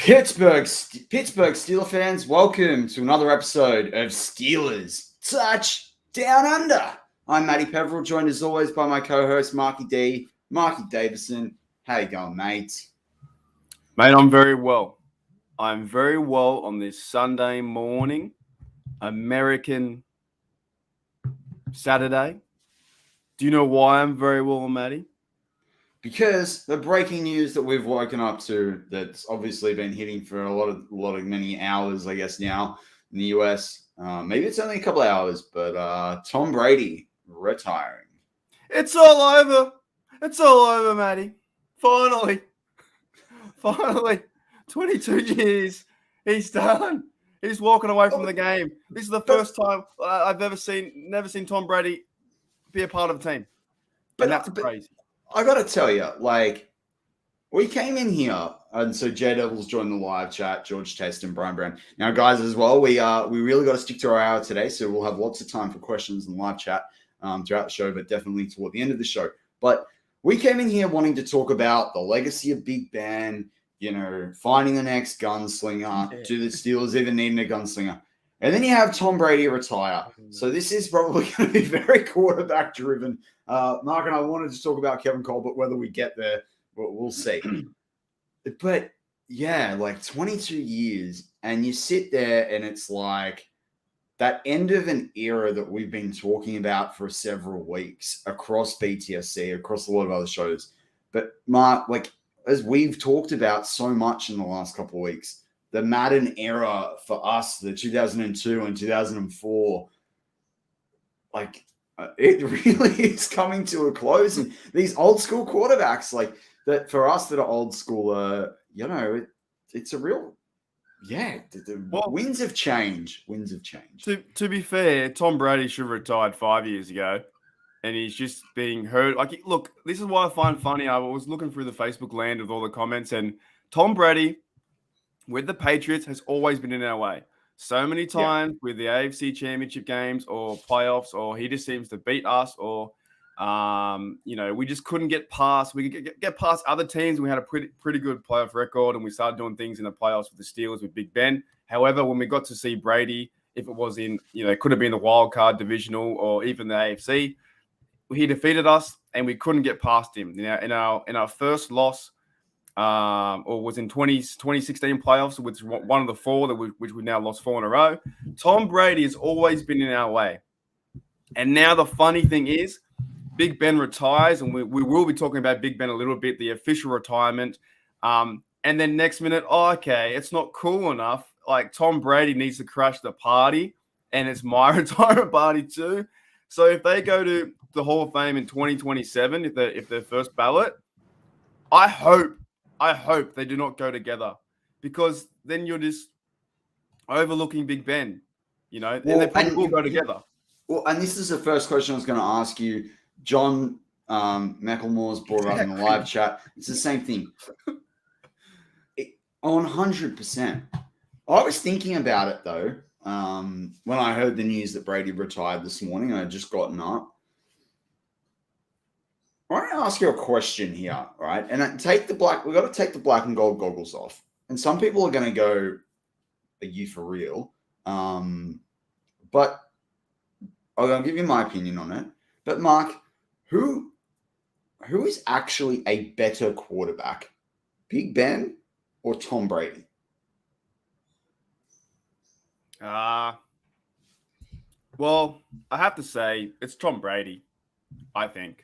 Pittsburgh Steelers fans, welcome to another episode of Steelers Touch Down Under. I'm Matty Peverill, joined as always by my co-host Marky Davison. How you going, mate? Mate, I'm very well. I'm very well on this Sunday morning, American Saturday. Do you know why I'm very well, Matty? Because the breaking news that we've woken up to, that's obviously been hitting for many hours, I guess now in the US. Maybe it's only a couple of hours, but Tom Brady retiring. It's all over. It's all over, Matty. Finally. 22 years. He's done. He's walking away from the game. This is the first time I've never seen Tom Brady be a part of a team. And that's crazy. I got to tell you, we came in here, and so J Devils joined the live chat, George Test and Brian Brown. Now, guys, as well, we really got to stick to our hour today, so we'll have lots of time for questions in the live chat throughout the show, but definitely toward the end of the show. But we came in here wanting to talk about the legacy of Big Ben, finding the next gunslinger. Yeah. Do the Steelers even need a gunslinger? And then you have Tom Brady retire. So this is probably going to be very quarterback driven. Mark and I wanted to talk about Kevin Colbert, whether we get there, we'll see. But yeah, 22 years, and you sit there and it's like that end of an era that we've been talking about for several weeks across BTSC, across a lot of other shows. But Mark, as we've talked about so much in the last couple of weeks, the Madden era for us, the 2002 and 2004, it really is coming to a close. And these old school quarterbacks, that for us that are old school, it's a real, winds have changed. Winds have changed. To be fair, Tom Brady should have retired 5 years ago, and he's just being heard. Look, this is what I find funny. I was looking through the Facebook land with all the comments, and Tom Brady with the Patriots has always been in our way. So many times with the AFC championship games or playoffs, or he just seems to beat us, or, we just couldn't get past. We could get past other teams. We had a pretty good playoff record, and we started doing things in the playoffs with the Steelers with Big Ben. However, when we got to see Brady, if it was in, it could have been the wild card divisional or even the AFC, he defeated us, and we couldn't get past him. In our first loss, or was in 2016 playoffs, which was one of the four which we've now lost 4 in a row. Tom Brady has always been in our way. And now the funny thing is, Big Ben retires, and we will be talking about Big Ben a little bit, the official retirement. And then next minute, it's not cool enough. Tom Brady needs to crash the party, and it's my retirement party too. So if they go to the Hall of Fame in 2027, if they're first ballot, I hope they do not go together, because then you're just overlooking Big Ben, and they probably will go together. Well, and this is the first question I was going to ask you. John McElmore's brought up in the live chat. It's the same thing. 100%. I was thinking about it, though, when I heard the news that Brady retired this morning. I had just gotten up. I want to ask you a question here, right? And we've got to take the black and gold goggles off. And some people are going to go, are you for real? But I'll give you my opinion on it. But Mark, who is actually a better quarterback, Big Ben or Tom Brady? Well, I have to say it's Tom Brady, I think.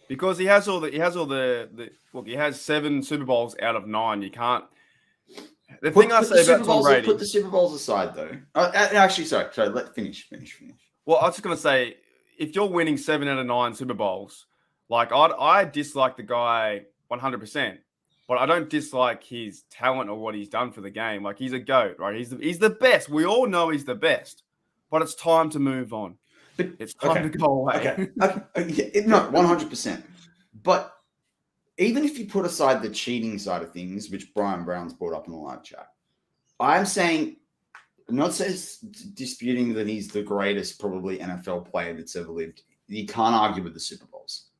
Because he has he has 7 Super Bowls out of 9. You can't. Put the Super Bowls aside, though. Actually, sorry. Let finish. Well, I was just gonna say, if you're winning 7 out of 9 Super Bowls, I dislike the guy 100%, but I don't dislike his talent or what he's done for the game. He's a GOAT, right? He's the best. We all know he's the best, but it's time to move on. It's time to go away. Okay. No, 100%. But even if you put aside the cheating side of things, which Brian Brown's brought up in the live chat, I'm not disputing that he's the greatest probably NFL player that's ever lived. You can't argue with the Super Bowls.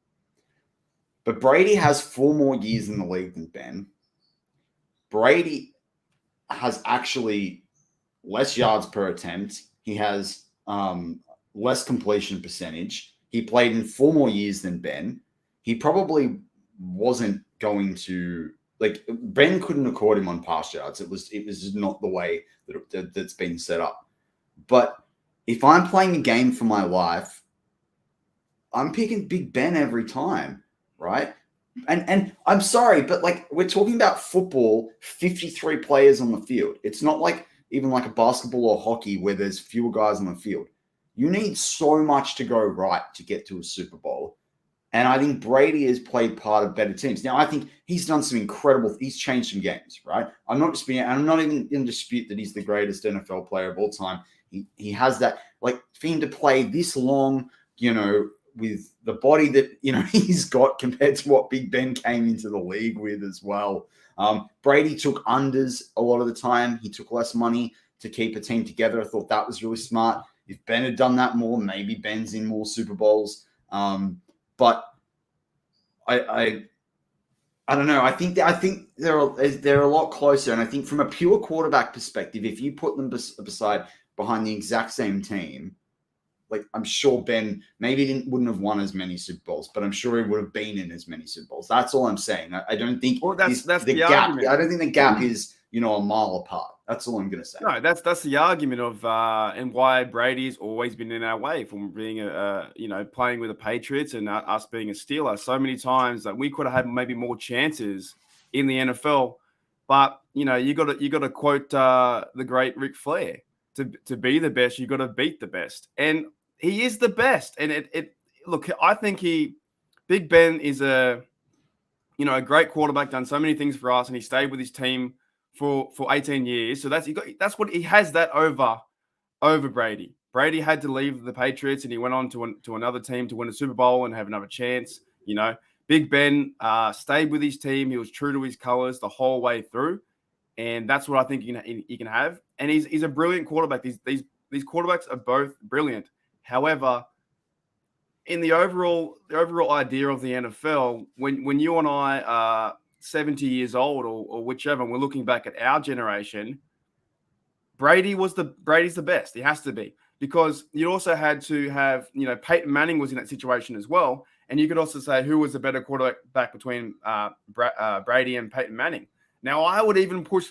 But Brady has 4 more years in the league than Ben. Brady has actually less yards per attempt. He has less completion percentage. He played in 4 more years than Ben. He probably wasn't going to Ben couldn't accord him on pass yards. It was just not the way that's been set up. But if I'm playing a game for my life, I'm picking Big Ben every time, right? And I'm sorry, but we're talking about football, 53 players on the field. It's not like even like a basketball or hockey where there's fewer guys on the field. You need so much to go right to get to a Super Bowl. And I think Brady has played part of better teams. Now, I think he's done some incredible – he's changed some games, right? I'm not even in dispute that he's the greatest NFL player of all time. He has that – for him to play this long, with the body that, he's got compared to what Big Ben came into the league with as well. Brady took unders a lot of the time. He took less money to keep a team together. I thought that was really smart. If Ben had done that more, maybe Ben's in more Super Bowls. But I don't know. I think they're a lot closer. And I think from a pure quarterback perspective, if you put them behind the exact same team, I'm sure Ben maybe wouldn't have won as many Super Bowls, but I'm sure he would have been in as many Super Bowls. That's all I'm saying. I don't think that's the gap. argument. I don't think the gap is a mile apart. That's all I'm going to say. No, that's the argument of and why Brady's always been in our way from being playing with the Patriots and us being a Steeler. So many times that we could have had maybe more chances in the NFL, but you got to quote the great Ric Flair: to be the best, you got to beat the best, and he is the best. And look, I think Big Ben is a great quarterback, done so many things for us, and he stayed with his team for 18 years. So that's what he has that over Brady. Brady had to leave the Patriots and he went on to another team to win a Super Bowl and have another chance. Big Ben stayed with his team. He was true to his colors the whole way through. And that's what I think he can have. And he's a brilliant quarterback. These quarterbacks are both brilliant. However, in the overall idea of the NFL, when you and I are 70 years old or whichever, and we're looking back at our generation, Brady's the best. He has to be, because you also had to have, Peyton Manning was in that situation as well. And you could also say who was the better quarterback between Brady and Peyton Manning. Now, I would even push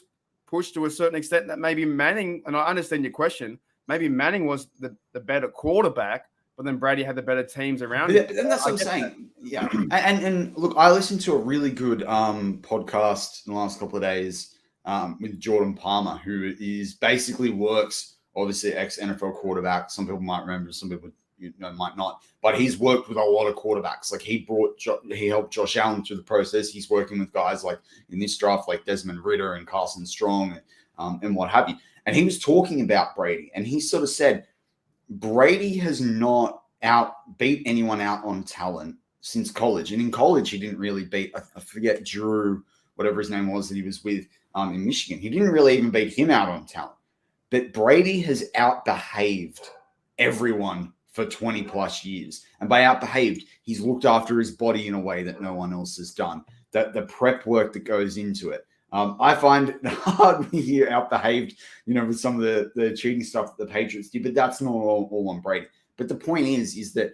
to a certain extent that maybe Manning, and I understand your question, maybe Manning was the better quarterback, but then Brady had the better teams around him. And that's what I'm saying. Yeah. And look, I listened to a really good podcast in the last couple of days with Jordan Palmer, who basically works, obviously, ex-NFL quarterback. Some people might remember, some people might not. But he's worked with a lot of quarterbacks. He helped Josh Allen through the process. He's working with guys like in this draft, like Desmond Ridder and Carson Strong and what have you. And he was talking about Brady, and he sort of said, Brady has not beat anyone out on talent since college. And in college, he didn't really beat, I forget, Drew, whatever his name was that he was with in Michigan. He didn't really even beat him out on talent. But Brady has outbehaved everyone for 20 plus years. And by outbehaved, he's looked after his body in a way that no one else has done. The prep work that goes into it. I find it hard when you outbehaved, with some of the cheating stuff that the Patriots did, but that's not all on Brady. But the point is that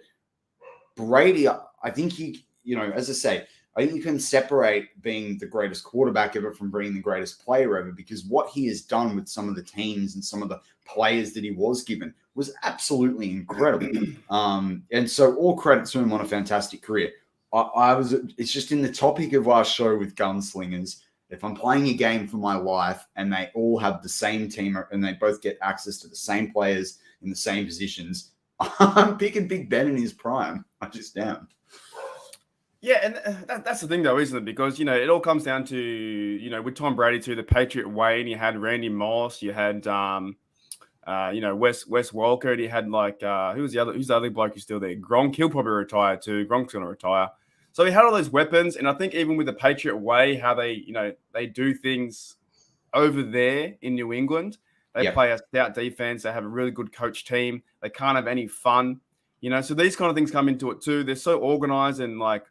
Brady, I think as I say, I think you can separate being the greatest quarterback ever from being the greatest player ever, because what he has done with some of the teams and some of the players that he was given was absolutely incredible. And so all credit to him on a fantastic career. It's just in the topic of our show with Gunslingers. If I'm playing a game for my life and they all have the same team and they both get access to the same players in the same positions, I'm picking Big Ben in his prime. I just am. Yeah, and that's the thing, though, isn't it? Because, it all comes down to, with Tom Brady too, the Patriot way, and you had Randy Moss, you had, Wes Welker, and you had, who's the other bloke who's still there? Gronk, he'll probably retire too. Gronk's going to retire. So he had all those weapons, and I think even with the Patriot way, how they do things over there in New England, they play a stout defense. They have a really good coach team. They can't have any fun, So these kind of things come into it too. They're so organized and But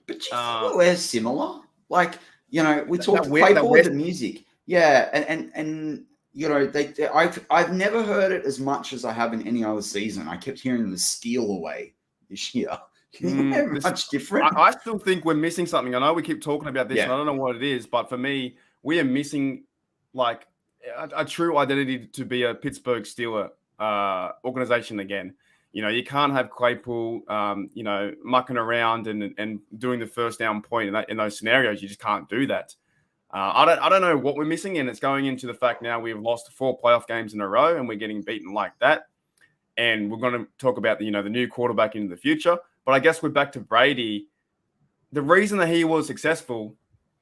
do you think we're similar? We talked Claypool with the music. Yeah, and you know, I've never heard it as much as I have in any other season. I kept hearing the steal away this year. You think they're much different? I still think we're missing something. I know we keep talking about this, Yeah. and I don't know what it is, but for me, we are missing like a true identity to be a Pittsburgh Steeler organization again. You know, you can't have Claypool, you know, mucking around and doing the first down point in those scenarios. You just can't do that. I don't know what we're missing, and it's going into the fact now we've lost 4 playoff games in a row, and we're getting beaten like that. And we're going to talk about the new quarterback into the future. But I guess we're back to Brady. The reason that he was successful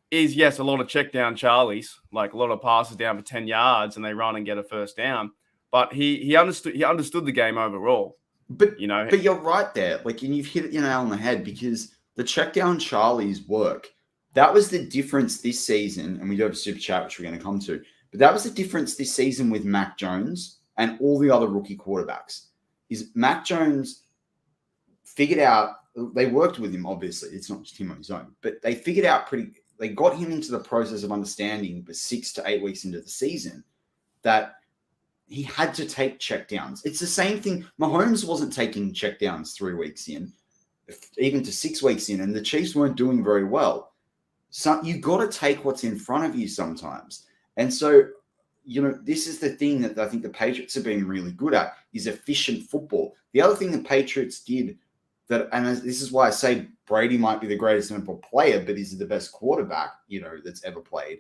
is, yes, a lot of check down Charlies, like a lot of passes down for 10 yards, and they run and get a first down. But he understood the game overall. But you're right there. Like, and you've hit it nail on the head, because the check down Charlies work. That was the difference this season, and we do have a super chat, which we're going to come to. But that was the difference this season with Mac Jones and all the other rookie quarterbacks. Is Mac Jones figured out, they worked with him, obviously. It's not just him on his own. But they figured out they got him into the process of understanding, but 6 to 8 weeks into the season, that he had to take checkdowns. It's the same thing. Mahomes wasn't taking checkdowns 3 weeks in, even to 6 weeks in, and the Chiefs weren't doing very well. So you got to take what's in front of you sometimes. And so, this is the thing that I think the Patriots have been really good at, is efficient football. The other thing the Patriots did and this is why I say Brady might be the greatest NFL player, but is the best quarterback, that's ever played.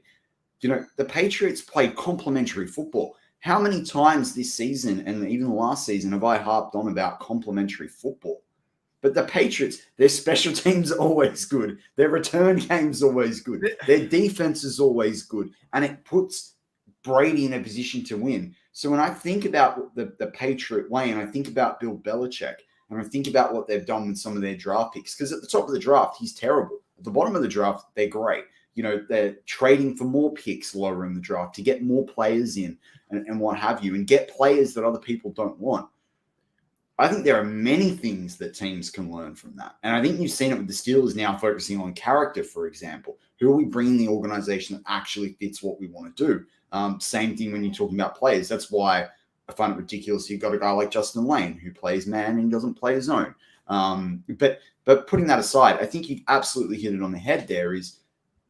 The Patriots played complementary football. How many times this season and even last season have I harped on about complementary football? But the Patriots, their special teams are always good. Their return game's always good. Their defense is always good. And it puts Brady in a position to win. So when I think about the Patriot way, and I think about Bill Belichick, and I think about what they've done with some of their draft picks, because at the top of the draft, he's terrible. At the bottom of the draft, they're great. They're trading for more picks lower in the draft to get more players in and what have you, and get players that other people don't want. I think there are many things that teams can learn from that. And I think you've seen it with the Steelers now focusing on character, for example. Who are we bringing the organization that actually fits what we want to do? Same thing when you're talking about players. That's why I find it ridiculous. You've got a guy like Justin Lane who plays man and doesn't play his own. But putting that aside, I think you've absolutely hit it on the head there, is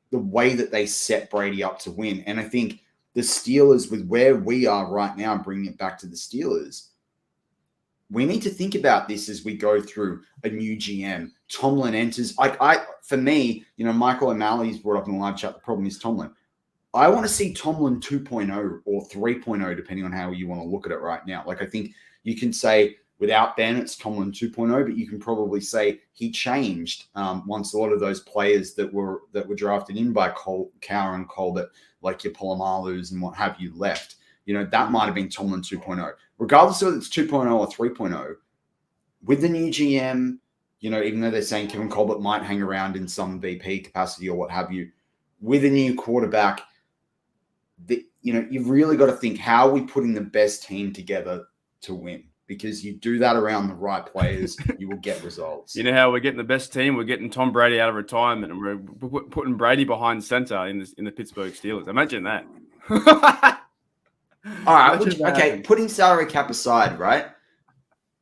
the way that they set Brady up to win. And I think the Steelers, with where we are right now, bringing it back to the Steelers, we need to think about this as we go through a new GM. Tomlin enters. For me, Michael O'Malley's brought up in the live chat, the problem is Tomlin. I want to see Tomlin 2.0 or 3.0, depending on how you want to look at it right now. Like, I think you can say without Ben, it's Tomlin 2.0, but you can probably say he changed once a lot of those players that were drafted in by Cowher and Colbert, like your Palomalus and what have you, left. That might have been Tomlin 2.0. Regardless of whether it's 2.0 or 3.0, with the new GM, even though they're saying Kevin Colbert might hang around in some VP capacity or what have you, with a new quarterback, you've really got to think, how are we putting the best team together to win? Because you do that around the right players, you will get results. You know how we're getting the best team? We're getting Tom Brady out of retirement, and we're putting Brady behind center in the Pittsburgh Steelers. Imagine that. All right. Okay. Putting salary cap aside, right?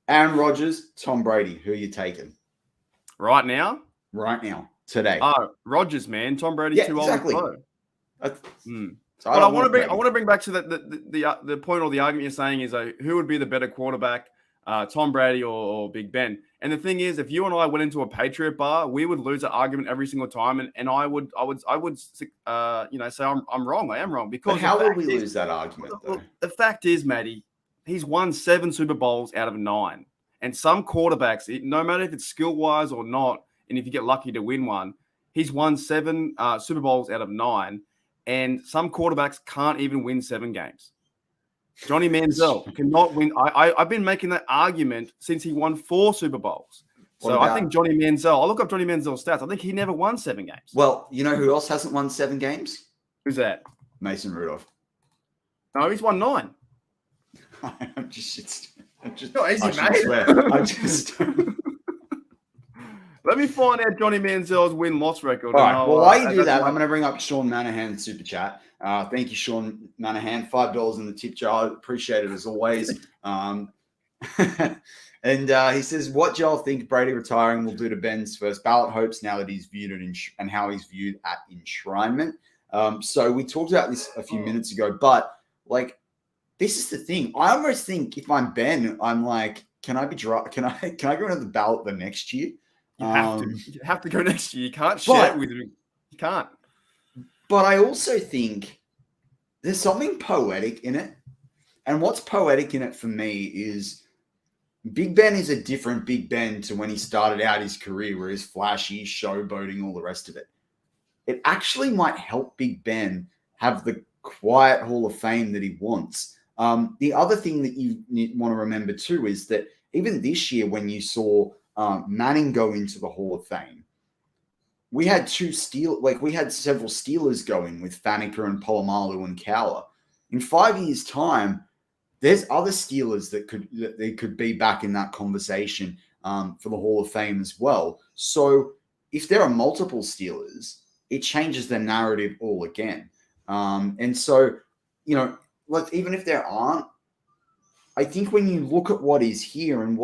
Aaron Rodgers, Tom Brady. Who are you taking? Right now? Right now. Today. Rodgers, man. Tom Brady's too exactly. old to play. So I want to bring back to the point, or the argument you're saying is, who would be the better quarterback, Tom Brady or Big Ben? And the thing is, if you and I went into a Patriot bar, we would lose that argument every single time, and I would say I'm wrong. I am wrong, because but how will we lose that argument? Though? The fact is, Matty, he's won 7 Super Bowls out of 9, and some quarterbacks, no matter if it's skill wise or not, and if you get lucky to win one, he's won 7 Super Bowls out of 9. And some quarterbacks can't even win 7 games. Johnny Manziel cannot win. I've been making that argument since he won 4 Super Bowls. So I think Johnny Manziel, I'll look up Johnny Manziel's stats. I think he never won 7 games. Well, you know who else hasn't won 7 games? Who's that? Mason Rudolph. No, he's won 9. I'm just not easy, mate. Let me find out Johnny Manziel's win-loss record. All right. Well, while you do that, I'm going to bring up Sean Manahan's super chat. Thank you, Sean Manahan. $5 in the tip jar. Appreciate it as always. And he says, what do y'all think Brady retiring will do to Ben's first ballot hopes now that he's viewed and how he's viewed at enshrinement? So we talked about this a few minutes ago, but like, this is the thing. I almost think if I'm Ben, I'm like, can I go into the ballot the next year? You have to go next year. You can't share it with him. You can't. But I also think there's something poetic in it. And what's poetic in it for me is Big Ben is a different Big Ben to when he started out his career, where he's flashy, showboating, all the rest of it. It actually might help Big Ben have the quiet Hall of Fame that he wants. The other thing that you want to remember too is that even this year, when you saw Manning go into the Hall of Fame, we had several Steelers going with Faneca and Polamalu and Cowler. In 5 years' time, there's other Steelers that they could be back in that conversation for the Hall of Fame as well. So if there are multiple Steelers, it changes the narrative all again. And so, even if there aren't, I think when you look at what is here and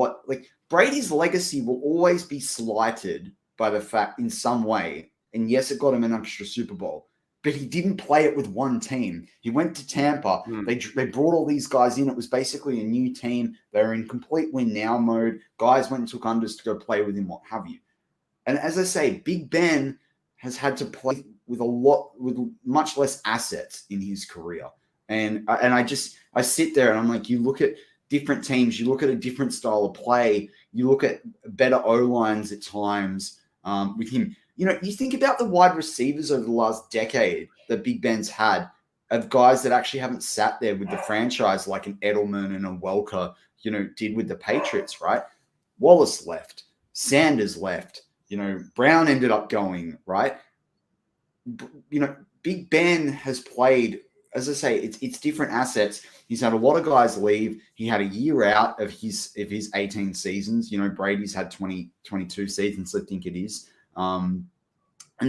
Brady's legacy will always be slighted by the fact in some way. And yes, it got him an extra Super Bowl, but he didn't play it with one team. He went to Tampa. They brought all these guys in. It was basically a new team. They were in complete win now mode. Guys went and took unders to go play with him, what have you. And as I say, Big Ben has had to play with much less assets in his career. And I sit there and I'm like, you look at different teams, you look at a different style of play, you look at better O-lines at times with him. You think about the wide receivers over the last decade that Big Ben's had, of guys that actually haven't sat there with the franchise like an Edelman and a Welker, did with the Patriots, right? Wallace left, Sanders left, Brown ended up going, right? Big Ben has played, as I say, it's different assets. He's had a lot of guys leave. He had a year out of his 18 seasons. Brady's had 22 seasons, I think it is. And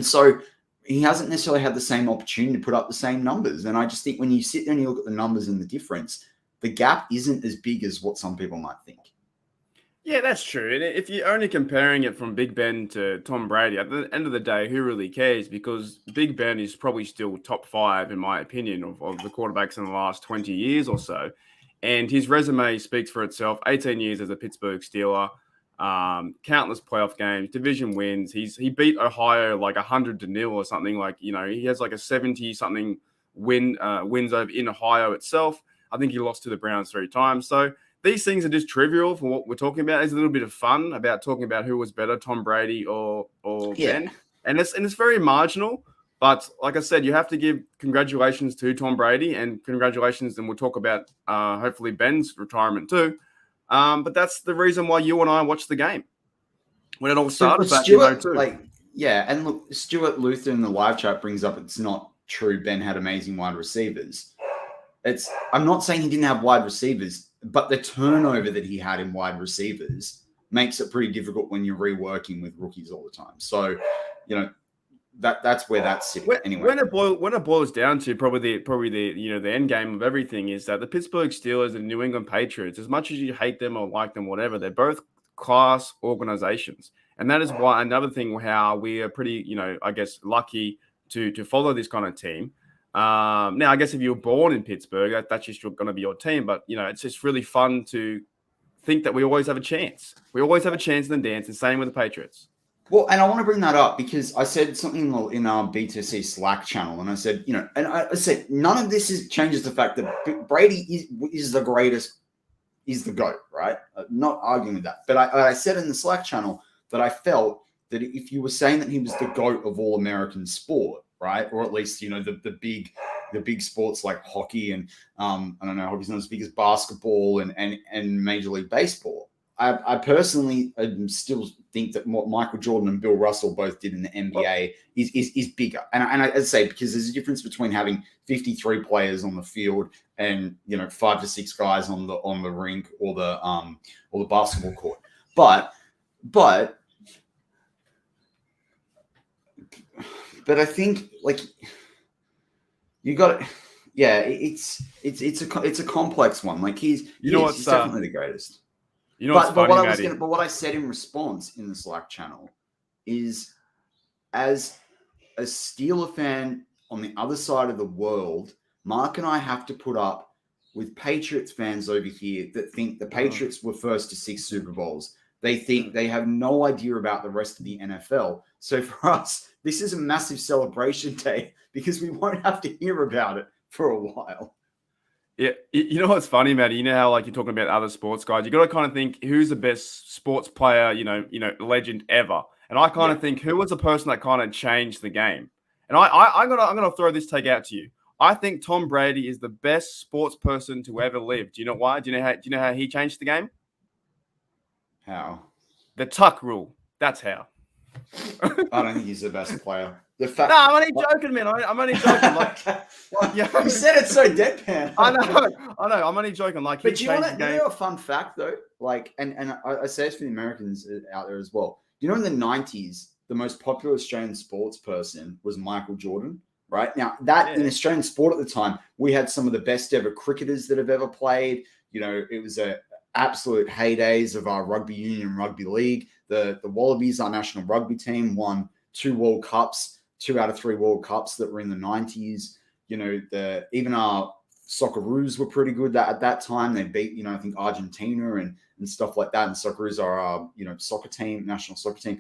so he hasn't necessarily had the same opportunity to put up the same numbers. And I just think when you sit there and you look at the numbers and the difference, the gap isn't as big as what some people might think. Yeah, that's true. And if you're only comparing it from Big Ben to Tom Brady, at the end of the day, who really cares? Because Big Ben is probably still top 5, in my opinion, of the quarterbacks in the last 20 years or so. And his resume speaks for itself. 18 years as a Pittsburgh Steeler, countless playoff games, division wins. He beat Ohio like 100-0 or something. He has like a 70-something wins over in Ohio itself. I think he lost to the Browns 3 times. So these things are just trivial for what we're talking about. There's a little bit of fun about talking about who was better, Tom Brady or Ben. And it's very marginal. But like I said, you have to give congratulations to Tom Brady and congratulations, and we'll talk about hopefully Ben's retirement too. But that's the reason why you and I watched the game when it all started back in 2002. And look, Stuart Luther in the live chat brings up it's not true Ben had amazing wide receivers. I'm not saying he didn't have wide receivers, but the turnover that he had in wide receivers makes it pretty difficult when you're reworking with rookies all the time. So, that's where that's sitting. Anyway, when it boils down to probably the end game of everything is that the Pittsburgh Steelers and New England Patriots, as much as you hate them or like them, whatever, they're both class organizations, and that is why another thing how we are pretty, I guess, lucky to follow this kind of team. Now, I guess if you were born in Pittsburgh, that's just going to be your team. But, it's just really fun to think that we always have a chance. We always have a chance in the dance, and same with the Patriots. Well, and I want to bring that up because I said something in our B2C Slack channel, and I said, and I said, none of this changes the fact that Brady is the greatest, is the GOAT, right? Not arguing with that. But I said in the Slack channel that I felt that if you were saying that he was the GOAT of all American sport, right? Or at least, the big sports like hockey and I don't know, hockey's not as big as basketball and Major League Baseball. I personally still think that what Michael Jordan and Bill Russell both did in the NBA is bigger. And I say because there's a difference between having 53 players on the field and 5 to 6 guys on the rink or the basketball court. But I think You got it. Yeah, it's a complex one. Like he's definitely the greatest. What's funny, but what I said in response in the Slack channel is, as a Steeler fan on the other side of the world, Mark and I have to put up with Patriots fans over here that think the Patriots were first to 6 Super Bowls. They think they have no idea about the rest of the NFL. So for us, this is a massive celebration day because we won't have to hear about it for a while. Yeah, you know what's funny, Matty? You know how like you're talking about other sports guys. You got to kind of think who's the best sports player, legend ever. And I kind of think who was the person that kind of changed the game. And I'm gonna throw this take out to you. I think Tom Brady is the best sports person to ever live. Do you know why? Do you know how he changed the game? How? The tuck rule. That's how. I don't think he's the best player. No, I'm only joking, man. I'm only joking. You said it so deadpan. I know. I'm only joking. But you know a fun fact though? And I say this for the Americans out there as well. You know, in the 90s, the most popular Australian sports person was Michael Jordan. Right now, in Australian sport at the time, we had some of the best ever cricketers that have ever played. You know, it was a absolute heydays of our rugby union and rugby league. The Wallabies, our national rugby team, won 2 World Cups, 2 out of 3 World Cups that were in the 90s. You know, even our Socceroos were pretty good at that time. They beat, I think Argentina and stuff like that. And Socceroos are our, soccer team, national soccer team.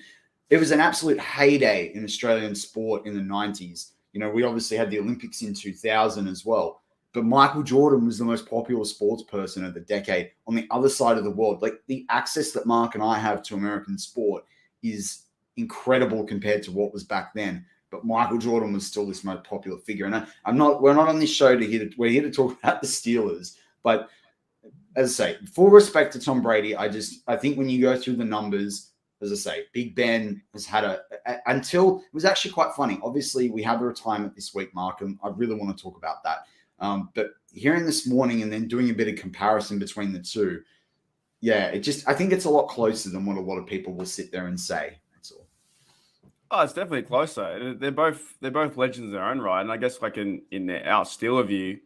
It was an absolute heyday in Australian sport in the 90s. You know, we obviously had the Olympics in 2000 as well. But Michael Jordan was the most popular sports person of the decade on the other side of the world. Like, the access that Mark and I have to American sport is incredible compared to what was back then. But Michael Jordan was still this most popular figure. And we're not on this show we're here to talk about the Steelers. But as I say, full respect to Tom Brady, I think when you go through the numbers, as I say, Big Ben has had until it was actually quite funny. Obviously, we had a retirement this week, Mark, and I really want to talk about that. But hearing this morning and then doing a bit of comparison between the two, I think it's a lot closer than what a lot of people will sit there and say. That's all. Oh, it's definitely closer. They're both legends in their own right, and I guess like in our Steeler view,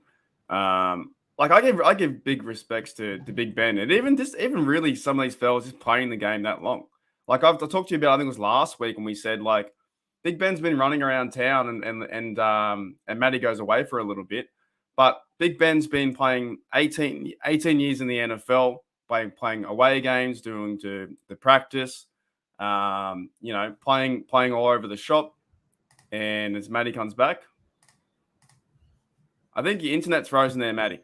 I give big respects to Big Ben, and even really some of these fellas just playing the game that long. Like I talked to you about, I think it was last week, and we said like Big Ben's been running around town, and Matty goes away for a little bit, but Big Ben's been playing 18 years in the NFL, playing away games, doing the practice, playing all over the shop. And as Matty comes back, I think your internet's frozen there, Matty.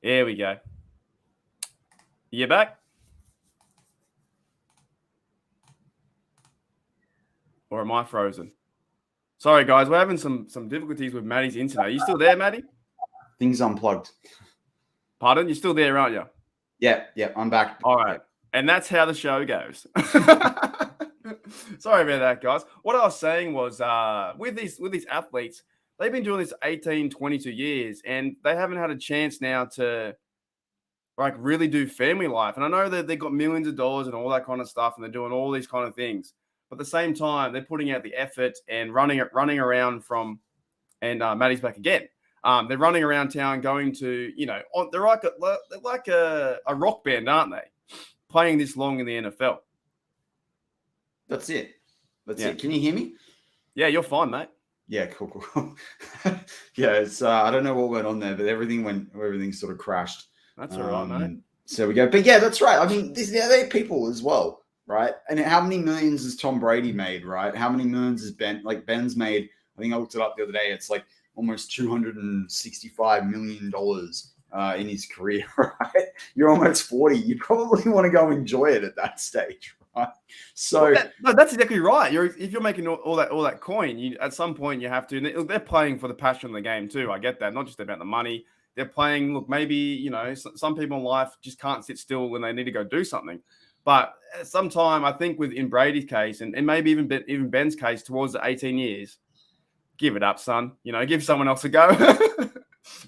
There we go. You back? Or am I frozen? Sorry, guys. We're having some difficulties with Matty's internet. Are you still there, Matty? Things unplugged. Pardon? You're still there, aren't you? Yeah, I'm back. All right. And that's how the show goes. Sorry about that, guys. What I was saying was with these athletes, they've been doing this 18, 22 years, and they haven't had a chance now to like really do family life. And I know that they've got millions of dollars and all that kind of stuff, and they're doing all these kind of things. But at the same time, they're putting out the effort and running around and Matty's back again. They're running around town, going to, they're like a rock band, aren't they? Playing this long in the NFL. That's it. Can you hear me? Yeah, you're fine, mate. Yeah, cool. Yeah, it's I don't know what went on there, but everything sort of crashed. That's all right, mate. So we go. But yeah, that's right. I mean, they're people as well, right? And how many millions has Tom Brady made, right? How many millions has Ben's made? I think I looked it up the other day. It's like almost $265 million in his career, right? You're almost 40. You probably want to go enjoy it at that stage, right? So that's exactly right. If you're making all that coin, at some point you have to. They're playing for the passion of the game too. I get that. Not just about the money. They're playing. Look, maybe some people in life just can't sit still when they need to go do something. But at some time, I think in Brady's case, and maybe even Ben's case, towards the 18 years, give it up, son. Give someone else a go.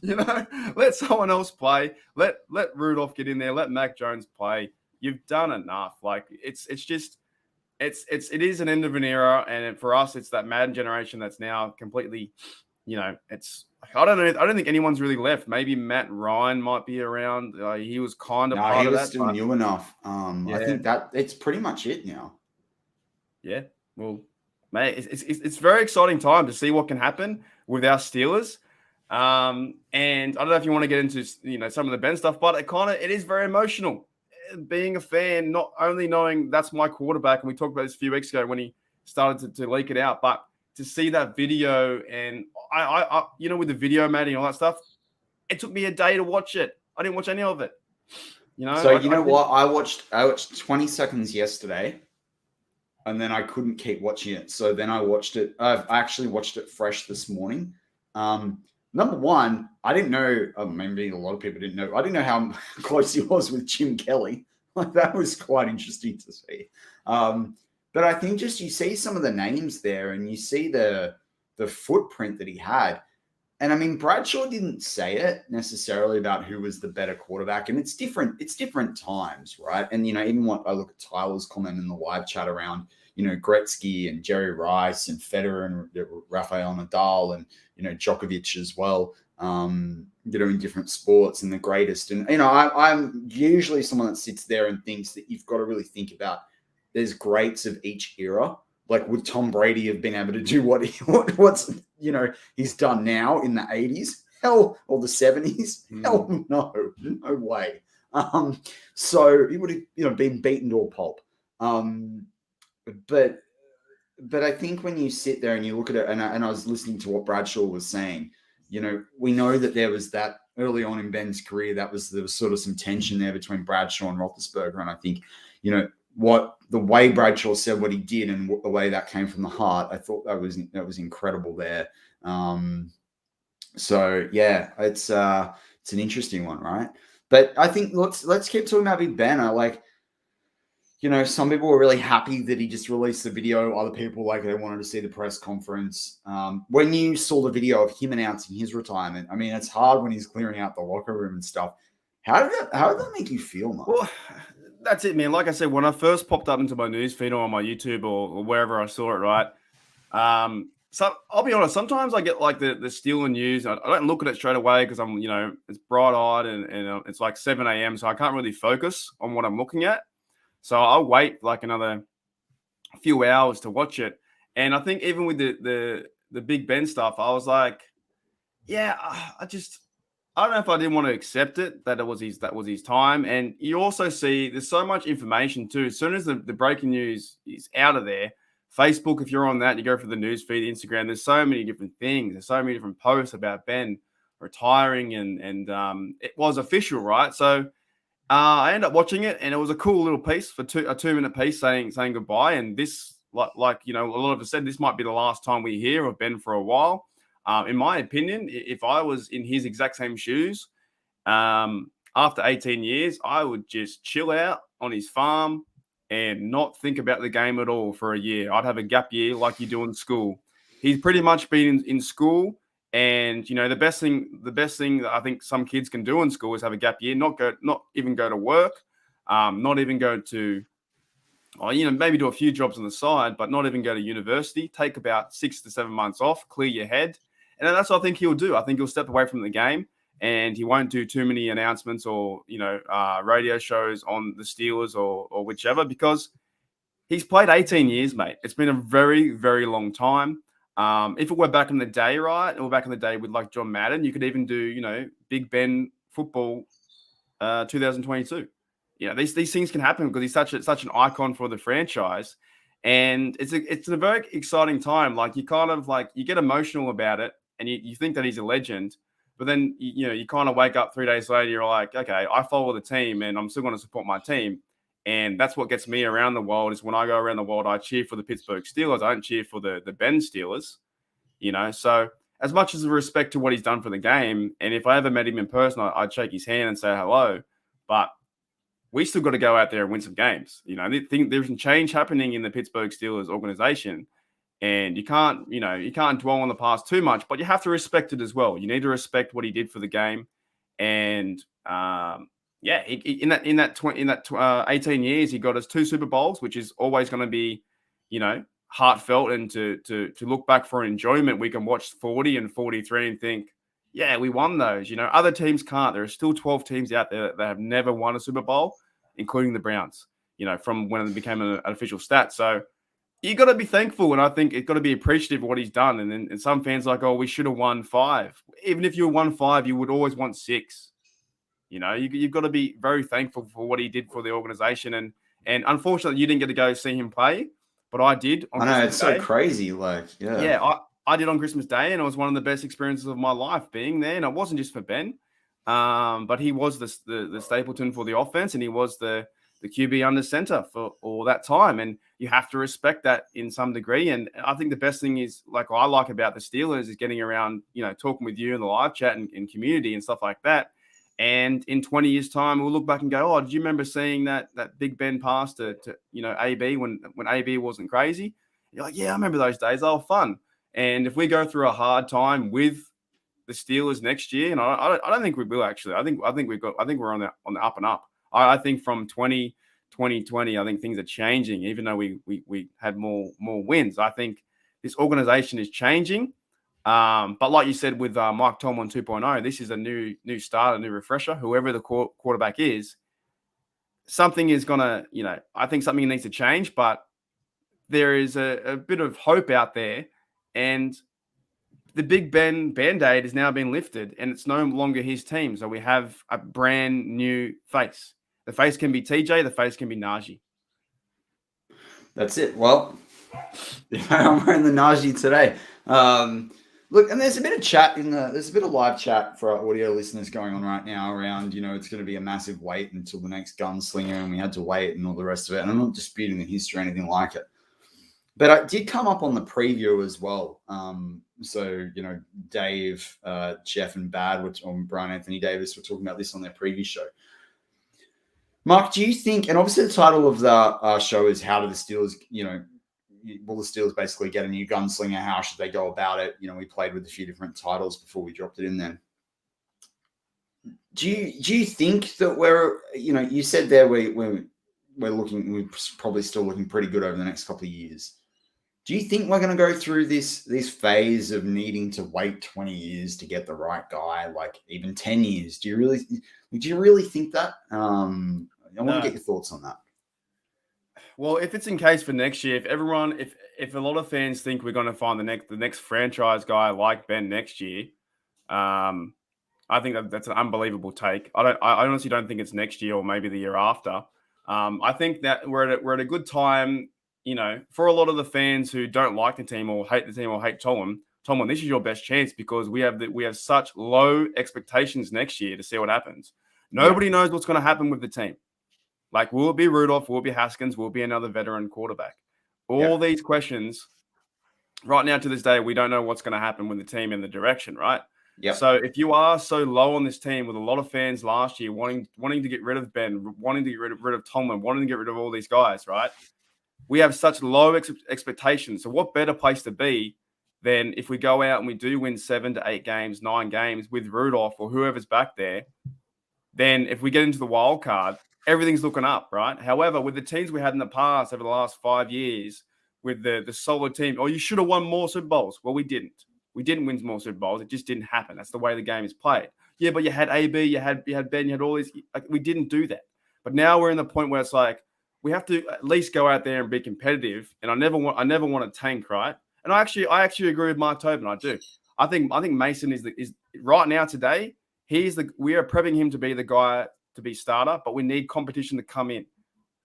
Let someone else play. Let Rudolph get in there. Let Mac Jones play. You've done enough. Like it is an end of an era, and for us, it's that Madden generation that's now completely it's I don't know. I don't think anyone's really left. Maybe Matt Ryan might be around. He was kind of No, part he of was that. still new enough. I Yeah. think that it's pretty much it now. Yeah. Well, mate, it's very exciting time to see what can happen with our Steelers. And I don't know if you want to get into some of the Ben stuff, but it is very emotional. Being a fan, not only knowing that's my quarterback, and we talked about this a few weeks ago when he started to leak it out, but to see that video and I with the video, mate, and all that stuff, it took me a day to watch it. I didn't watch any of it. So you know what? I watched 20 seconds yesterday, and then I couldn't keep watching it. So then I watched it. I actually watched it fresh this morning. Number one, I didn't know. Maybe a lot of people didn't know. I didn't know how close he was with Jim Kelly. Like that was quite interesting to see. But I think just you see some of the names there, and you see the footprint that he had. And I mean, Bradshaw didn't say it necessarily about who was the better quarterback, and it's different. It's different times, right? And even what I look at Tyler's comment in the live chat around, Gretzky and Jerry Rice and Federer and Rafael Nadal and Djokovic as well. In different sports and the greatest. And I'm usually someone that sits there and thinks that you've got to really think about. There's greats of each era. Like, would Tom Brady have been able to do what's he's done now in the 80s? Hell, or the 70s? Hell no way. So he would have been beaten to a pulp. But I think when you sit there and you look at it, and I was listening to what Bradshaw was saying, we know that there was that early on in Ben's career, there was sort of some tension there between Bradshaw and Roethlisberger, and I think the way Bradshaw said what he did and the way that came from the heart, I thought that was incredible there. So yeah, it's an interesting one, right? But I think let's keep talking about Big Ben. Some people were really happy that he just released the video. Other people, they wanted to see the press conference. When you saw the video of him announcing his retirement, I mean, it's hard when he's clearing out the locker room and stuff. How did that make you feel, Mark? Well, that's it, man. Like I said, when I first popped up into my newsfeed or on my YouTube or wherever I saw it, right? So I'll be honest, sometimes I get the Steeler news. I don't look at it straight away because I'm, it's bright-eyed and it's like 7 a.m. So I can't really focus on what I'm looking at. So I'll wait another few hours to watch it. And I think even with the Big Ben stuff, I was like, yeah, I don't know if I didn't want to accept it, that was his time. And you also see there's so much information too. As soon as the breaking news is out of there, Facebook, if you're on that, you go for the news feed, Instagram, there's so many different things. There's so many different posts about Ben retiring and it was official, right? So I ended up watching it, and it was a cool little piece for a 2-minute piece saying goodbye. And this, a lot of us said, this might be the last time we hear of Ben for a while. In my opinion, if I was in his exact same shoes, after 18 years, I would just chill out on his farm and not think about the game at all for a year. I'd have a gap year like you do in school. He's pretty much been in school, and the best thing that I think some kids can do in school is have a gap year, not even go to work, not even go to, maybe do a few jobs on the side, but not even go to university. Take about 6 to 7 months off, clear your head. And that's what I think he'll do. I think he'll step away from the game, and he won't do too many announcements or, radio shows on the Steelers or whichever, because he's played 18 years, mate. It's been a very, very long time. If it were back in the day, right, or back in the day with John Madden, you could even do, Big Ben football 2022. These things can happen because he's such an icon for the franchise. And it's a very exciting time. You kind of you get emotional about it, and you think that he's a legend, but then you kind of wake up 3 days later, you're like, okay, I follow the team and I'm still going to support my team. And that's what gets me around the world, is when I go around the world, I cheer for the Pittsburgh Steelers. I don't cheer for the Ben Steelers, So as much as the respect to what he's done for the game, and if I ever met him in person, I'd shake his hand and say hello. But we still got to go out there and win some games. There's some change happening in the Pittsburgh Steelers organization, and you can't dwell on the past too much, but you have to respect it as well. You need to respect what he did for the game, and in that 18 years, he got us 2 Super Bowls, which is always going to be, heartfelt and to look back for enjoyment, we can watch 40 and 43 and think, yeah, we won those. You know, other teams can't. There are still 12 teams out there that have never won a Super Bowl, including the Browns, you know, from when it became an official stat. So you got to be thankful, and I think it's got to be appreciative of what he's done. And some fans are like, oh, we should have won 5. Even if you won 5, you would always want 6. You know, you've got to be very thankful for what he did for the organization. And unfortunately, you didn't get to go see him play, but I did on I know, Christmas it's Day. so crazy. Like, yeah. Yeah, I did on Christmas Day, and it was one of the best experiences of my life being there. And it wasn't just for Ben, but he was the Stapleton for the offense, and he was the QB under center for all that time. And you have to respect that in some degree. And I think the best thing is, like, what I like about the Steelers is getting around, you know, talking with you in the live chat and community and stuff like that. And in 20 years' time, we'll look back and go, oh, did you remember seeing that Big Ben pass to you know, AB when AB wasn't crazy? You're like, yeah, I remember those days. They were fun. And if we go through a hard time with the Steelers next year, and I don't think we will actually. I think we're on the up and up. I think from 2020, I think things are changing. Even though we had more wins, I think this organization is changing. But like you said with Mike Tomlin 2.0, this is a new start, a new refresher. Whoever the quarterback is, something is gonna, you know, I think something needs to change. But there is a bit of hope out there, and the Big Ben Band-Aid has now been lifted, and it's no longer his team. So we have a brand new face. The face can be TJ, the face can be Najee. That's it. Well, I'm wearing the Najee today. Look, and there's a bit of chat there's a bit of live chat for our audio listeners going on right now around, you know, it's going to be a massive wait until the next gunslinger, and we had to wait and all the rest of it. And I'm not disputing the history or anything like it. But I did come up on the preview as well. So, you know, Dave, Jeff, and Bad, or Brian Anthony Davis were talking about this on their previous show. Mark, do you think, and obviously the title of the show is How Do the Steelers, you know, will the Steelers basically get a new gunslinger? How should they go about it? You know, we played with a few different titles before we dropped it in there. Do you think that we're, you know, you said there we're probably still looking pretty good over the next couple of years. Do you think we're going to go through this phase of needing to wait 20 years to get the right guy, like even 10 years? Do you really think that? I want to get your thoughts on that. Well, if it's in case for next year, if a lot of fans think we're going to find the next franchise guy like Ben next year, I think that's an unbelievable take. I honestly don't think it's next year or maybe the year after. I think that we're at a good time. You know, for a lot of the fans who don't like the team or hate Tomlin, this is your best chance because we have such low expectations next year to see what happens. Nobody knows what's going to happen with the team. Like, will it be Rudolph? Will it be Haskins? Will it be another veteran quarterback? All these questions, right now to this day, we don't know what's going to happen with the team and the direction, right? Yeah. So if you are so low on this team with a lot of fans last year wanting to get rid of Ben, wanting to get rid of Tomlin, wanting to get rid of all these guys, right? We have such low expectations. So what better place to be than if we go out and we do win 7 to 8 games, 9 games with Rudolph or whoever's back there, then if we get into the wild card, everything's looking up, right? However, with the teams we had in the past over the last 5 years, with the solid team, you should have won more Super Bowls. Well, we didn't. We didn't win more Super Bowls. It just didn't happen. That's the way the game is played. Yeah, but you had AB, you had Ben, you had all these. Like, we didn't do that. But now we're in the point where it's like, we have to at least go out there and be competitive. And I never want to tank, right? And I actually agree with Mark Tobin. I do. I think Mason is right now today. We are prepping him to be the guy to be starter, but we need competition to come in.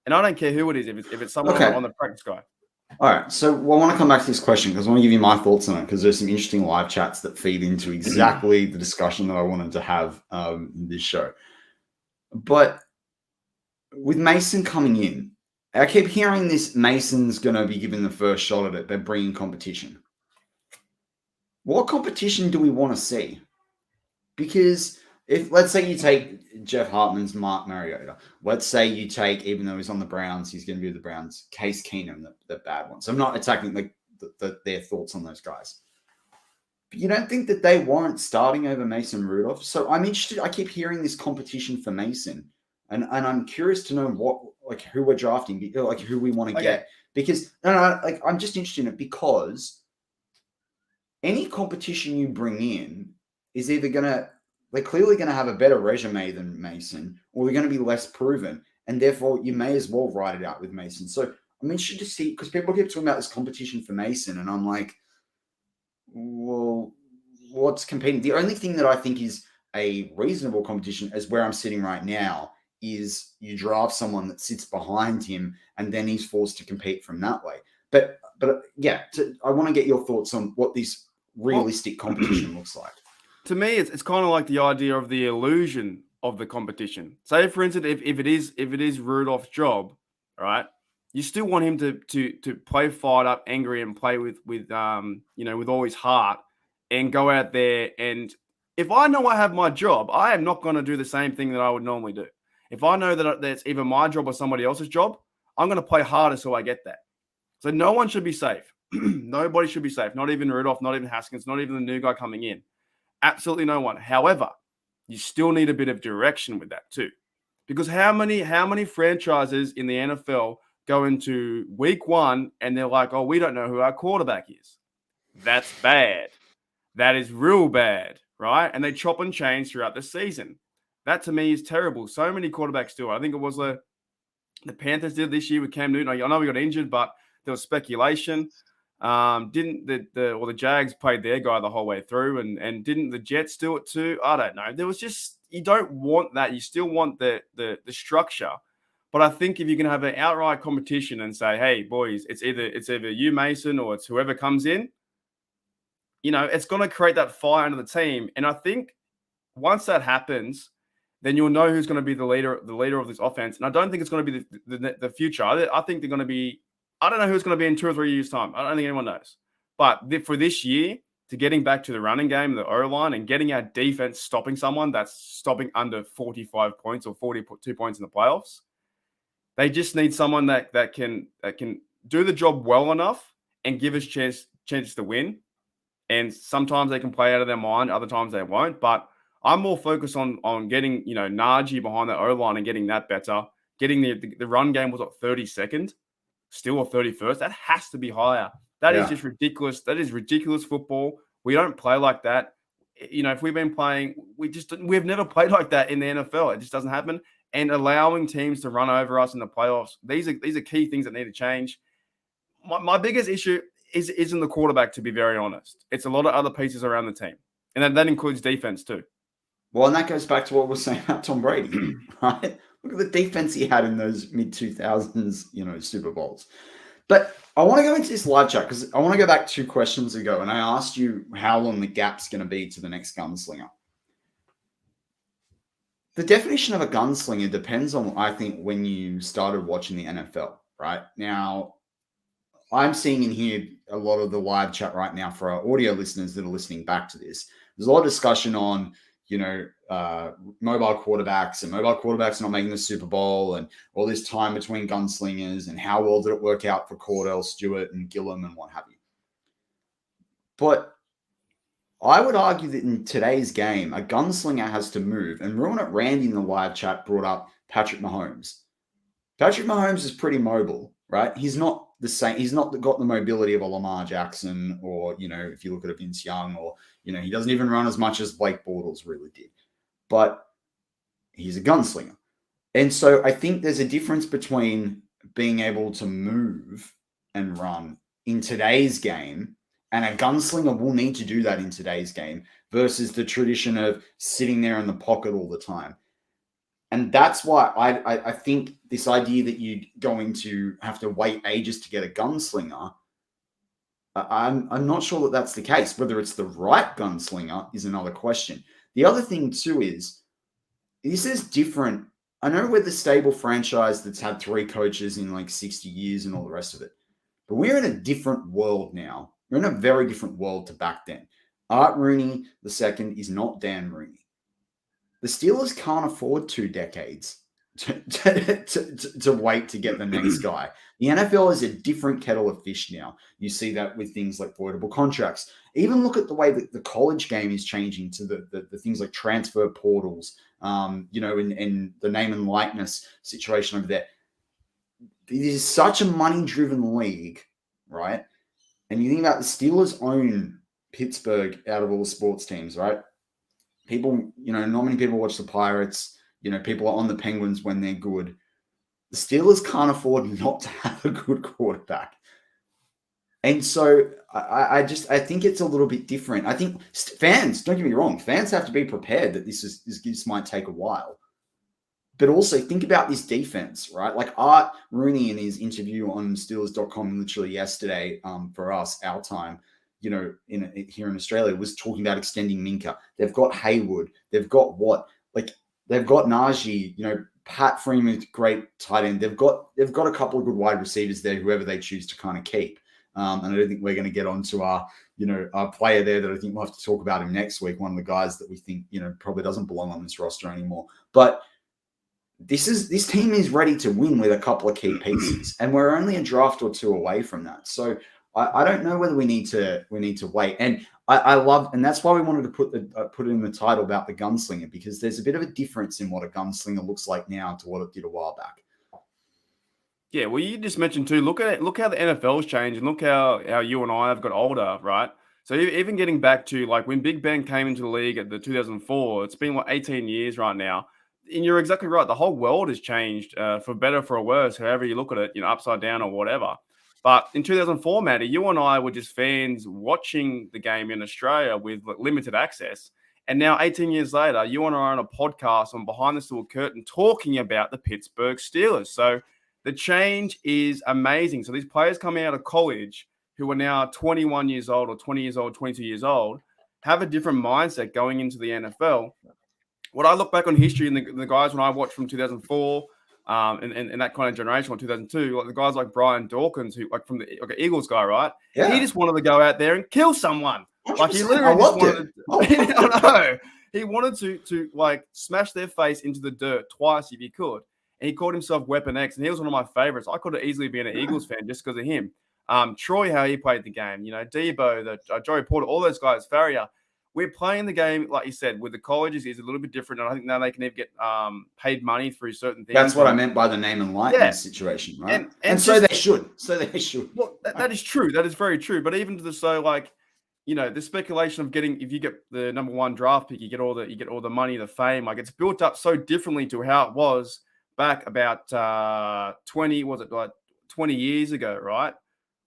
And I don't care who it is. If it's someone on the practice guy. All right. So I want to come back to this question because I want to give you my thoughts on it because there's some interesting live chats that feed into exactly the discussion that I wanted to have in this show. But with Mason coming in, I keep hearing this Mason's going to be given the first shot at it. They're bringing competition. What competition do we want to see? Because if, let's say you take Jeff Hartman's Mark Mariota, let's say you take, even though he's on the Browns, he's going to be with the Browns, Case Keenum, the bad one. So I'm not attacking their thoughts on those guys. But you don't think that they warrant starting over Mason Rudolph? So I'm interested. I keep hearing this competition for Mason. And I'm curious to know like who we're drafting, like who we want to get. Because like I'm just interested in it because any competition you bring in is either they're clearly gonna have a better resume than Mason, or they're gonna be less proven, and therefore you may as well ride it out with Mason. So I'm interested to see, because people keep talking about this competition for Mason, and I'm like, well, what's competing? The only thing that I think is a reasonable competition is where I'm sitting right now, is you draft someone that sits behind him and then he's forced to compete from that way. But yeah, I want to get your thoughts on what this realistic competition looks like. To me, it's kind of like the idea of the illusion of the competition. Say, for instance, if it is Rudolph's job, right? You still want him to play fired up, angry, and play with with all his heart, and go out there. And if I know I have my job, I am not going to do the same thing that I would normally do. If I know that it's either my job or somebody else's job, I'm going to play harder so I get that. So no one should be safe. Nobody should be safe. Not even Rudolph, not even Haskins, not even the new guy coming in. Absolutely no one. However, you still need a bit of direction with that too. Because how many franchises in the NFL go into week one and they're like, oh, we don't know who our quarterback is. That's bad. That is real bad, right? And they chop and change throughout the season. That to me is terrible. So many quarterbacks do it. I think it was the Panthers did this year with Cam Newton. I know we got injured, but there was speculation. Didn't the Jags played their guy the whole way through, and didn't the Jets do it too? I don't know. There was just, you don't want that. You still want the structure. But I think if you can have an outright competition and say, hey, boys, it's either you, Mason, or it's whoever comes in, it's going to create that fire under the team. And I think once that happens, then you'll know who's going to be the leader of this offense. And I don't think it's going to be the future. I think they're going to be, I don't know who it's going to be in 2 or 3 years' time. I don't think anyone knows. But for this year, to getting back to the running game, the O-line, and getting our defense stopping someone that's stopping under 45 points or 42 points in the playoffs, they just need someone that can do the job well enough and give us chances to win. And sometimes they can play out of their mind, other times they won't. But I'm more focused on getting, Najee behind the O-line and getting that better. Getting the run game was 32nd, still or 31st. That has to be higher. That is just ridiculous. That is ridiculous football. We don't play like that. If we've been playing, we've never played like that in the NFL. It just doesn't happen. And allowing teams to run over us in the playoffs, these are key things that need to change. My biggest issue isn't the quarterback, to be very honest. It's a lot of other pieces around the team. And that includes defense too. Well, and that goes back to what we're saying about Tom Brady, right? Look at the defense he had in those mid-2000s, Super Bowls. But I want to go into this live chat because I want to go back 2 questions ago, and I asked you how long the gap's going to be to the next gunslinger. The definition of a gunslinger depends on, I think, when you started watching the NFL, right? Now, I'm seeing in here a lot of the live chat right now for our audio listeners that are listening back to this. There's a lot of discussion on mobile quarterbacks not making the Super Bowl, and all this time between gunslingers, and how well did it work out for Cordell Stewart and Gillum and what have you. But I would argue that in today's game, a gunslinger has to move. And Ruin It Randy in the live chat brought up Patrick Mahomes. Patrick Mahomes is pretty mobile, right? He's not the same. He's not got the mobility of a Lamar Jackson, or, if you look at a Vince Young, or, he doesn't even run as much as Blake Bortles really did. But he's a gunslinger. And so I think there's a difference between being able to move and run in today's game, and a gunslinger will need to do that in today's game, versus the tradition of sitting there in the pocket all the time. And that's why I think this idea that you're going to have to wait ages to get a gunslinger, I'm not sure that that's the case. Whether it's the right gunslinger is another question. The other thing too is, this is different. I know we're the stable franchise that's had 3 coaches in like 60 years and all the rest of it, but we're in a different world now. We're in a very different world to back then. Art Rooney II is not Dan Rooney. The Steelers can't afford 2 decades to wait to get the next guy. The NFL is a different kettle of fish now. You see that with things like voidable contracts. Even look at the way that the college game is changing to the things like transfer portals, and the name and likeness situation over there. it is such a money-driven league, right? And you think about the Steelers own Pittsburgh out of all the sports teams, right? People, not many people watch the Pirates. People are on the Penguins when they're good. The Steelers can't afford not to have a good quarterback. And so I think it's a little bit different. I think fans, don't get me wrong, fans have to be prepared that this might take a while. But also think about this defense, right? Like Art Rooney in his interview on Steelers.com literally yesterday for us, our time, here in Australia, was talking about extending Minka. They've got Haywood. They've got Watt. Like they've got Najee, Pat Freeman, great tight end. They've got a couple of good wide receivers there, whoever they choose to kind of keep. And I don't think we're going to get onto our player there that I think we'll have to talk about him next week. One of the guys that we think, probably doesn't belong on this roster anymore. But this team is ready to win with a couple of key pieces, and we're only a draft or two away from that. So I don't know whether we need to wait. And I love, and that's why we wanted to put it in the title about the gunslinger, because there's a bit of a difference in what a gunslinger looks like now to what it did a while back. Yeah, well, you just mentioned too. Look how the NFL's changed, and look how you and I have got older, right? So even getting back to like when Big Ben came into the league at the 2004, it's been 18 years right now. And you're exactly right. The whole world has changed for better, for worse, however you look at it, upside down or whatever. But in 2004, Matty, you and I were just fans watching the game in Australia with limited access. And now 18 years later, you and I are on a podcast on Behind the Steel Curtain talking about the Pittsburgh Steelers. So the change is amazing. So these players coming out of college who are now 21 years old or 20 years old, 22 years old, have a different mindset going into the NFL. What I look back on history and the guys when I watched from 2004 and that kind of generation, or 2002, like the guys like Brian Dawkins, who like from the Eagles guy, right? Yeah. He just wanted to go out there and kill someone. 100%. Like he literally just wanted I know. He wanted to like smash their face into the dirt twice if he could. And he called himself Weapon X, and he was one of my favorites. I could have easily been an Eagles fan just because of him. Troy, how he played the game, Debo, Joey Porter, all those guys, Farrier. We're playing the game, like you said, with the colleges is a little bit different. And I think now they can even get paid money through certain things. That's what I meant by the name and likeness situation, right? And so they should. Well, that is true. That is very true. But even to the the speculation of if you get the number one draft pick, you get all the money, the fame. Like it's built up so differently to how it was back about 20 years ago, right?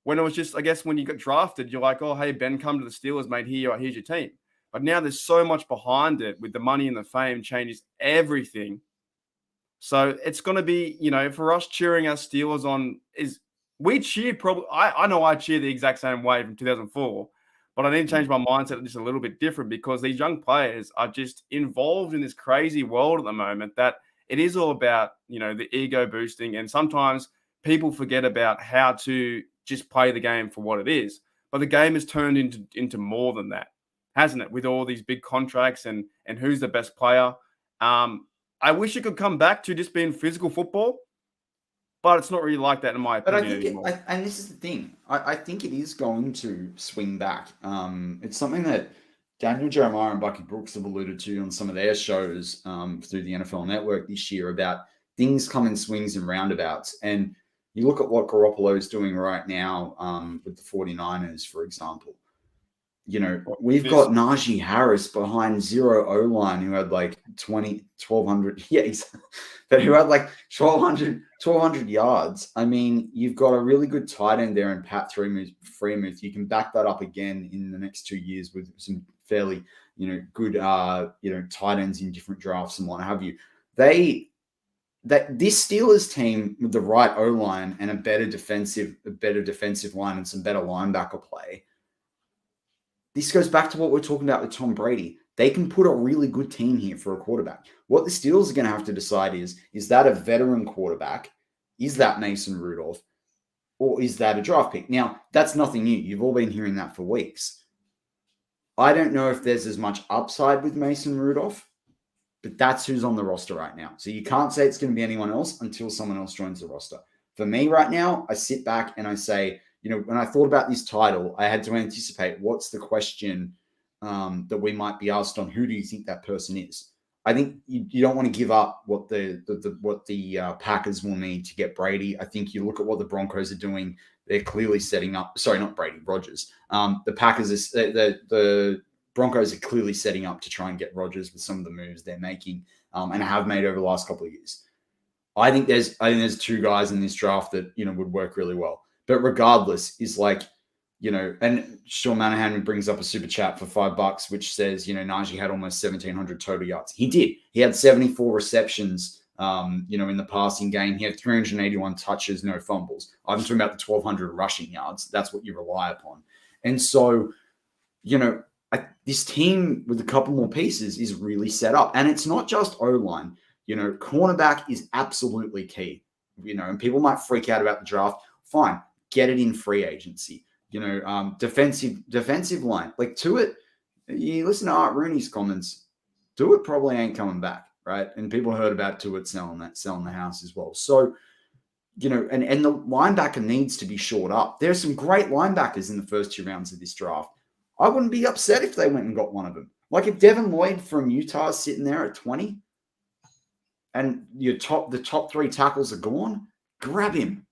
When it was just, I guess, when you got drafted, you're like, oh, hey, Ben, come to the Steelers, mate. Here's your team. But now there's so much behind it with the money and the fame changes everything. So it's going to be, for us cheering our Steelers on we cheer probably, I know I cheer the exact same way from 2004, but I need to change my mindset just a little bit different because these young players are just involved in this crazy world at the moment that it is all about, the ego boosting. And sometimes people forget about how to just play the game for what it is. But the game has turned into more than that, hasn't it? With all these big contracts and who's the best player. I wish it could come back to just being physical football, but it's not really like that in my opinion. But I think, and this is the thing, I think it is going to swing back. It's something that Daniel Jeremiah and Bucky Brooks have alluded to on some of their shows through the NFL Network this year about things come in swings and roundabouts. And you look at what Garoppolo is doing right now with the 49ers, for example. We've got Najee Harris behind zero O-line who had like 1,200. Yeah, but who had like 1,200 yards. I mean, you've got a really good tight end there in Pat Freemuth. You can back that up again in the next 2 years with some fairly, good, tight ends in different drafts and what have you. This Steelers team with the right O-line and a better defensive line and some better linebacker play. This goes back to what we're talking about with Tom Brady. They can put a really good team here for a quarterback. What the Steelers are going to have to decide is that a veteran quarterback? Is that Mason Rudolph? Or is that a draft pick? Now, that's nothing new. You've all been hearing that for weeks. I don't know if there's as much upside with Mason Rudolph, but that's who's on the roster right now. So you can't say it's going to be anyone else until someone else joins the roster. For me right now, I sit back and I say, when I thought about this title, I had to anticipate what's the question that we might be asked on who do you think that person is. I think you don't want to give up what the Packers will need to get Brady. I think you look at what the Broncos are doing. They're clearly setting up. Sorry, not Brady, Rodgers. The Packers is the Broncos are clearly setting up to try and get Rodgers with some of the moves they're making and have made over the last couple of years. I think there's two guys in this draft that would work really well. But regardless, is like. And Sean Manahan brings up a super chat for $5, which says, Najee had almost 1,700 total yards. He did. He had 74 receptions, in the passing game. He had 381 touches, no fumbles. I'm talking about the 1,200 rushing yards. That's what you rely upon. And so, this team with a couple more pieces is really set up. And it's not just O-line. Cornerback is absolutely key. And people might freak out about the draft. Fine. Get it in free agency. Defensive line. Like Tuitt, you listen to Art Rooney's comments, Tuitt probably ain't coming back, right? And people heard about Tuitt selling the house as well. So, and the linebacker needs to be shored up. There's some great linebackers in the first 2 rounds of this draft. I wouldn't be upset if they went and got one of them. Like if Devin Lloyd from Utah is sitting there at 20 and the top 3 tackles are gone, grab him.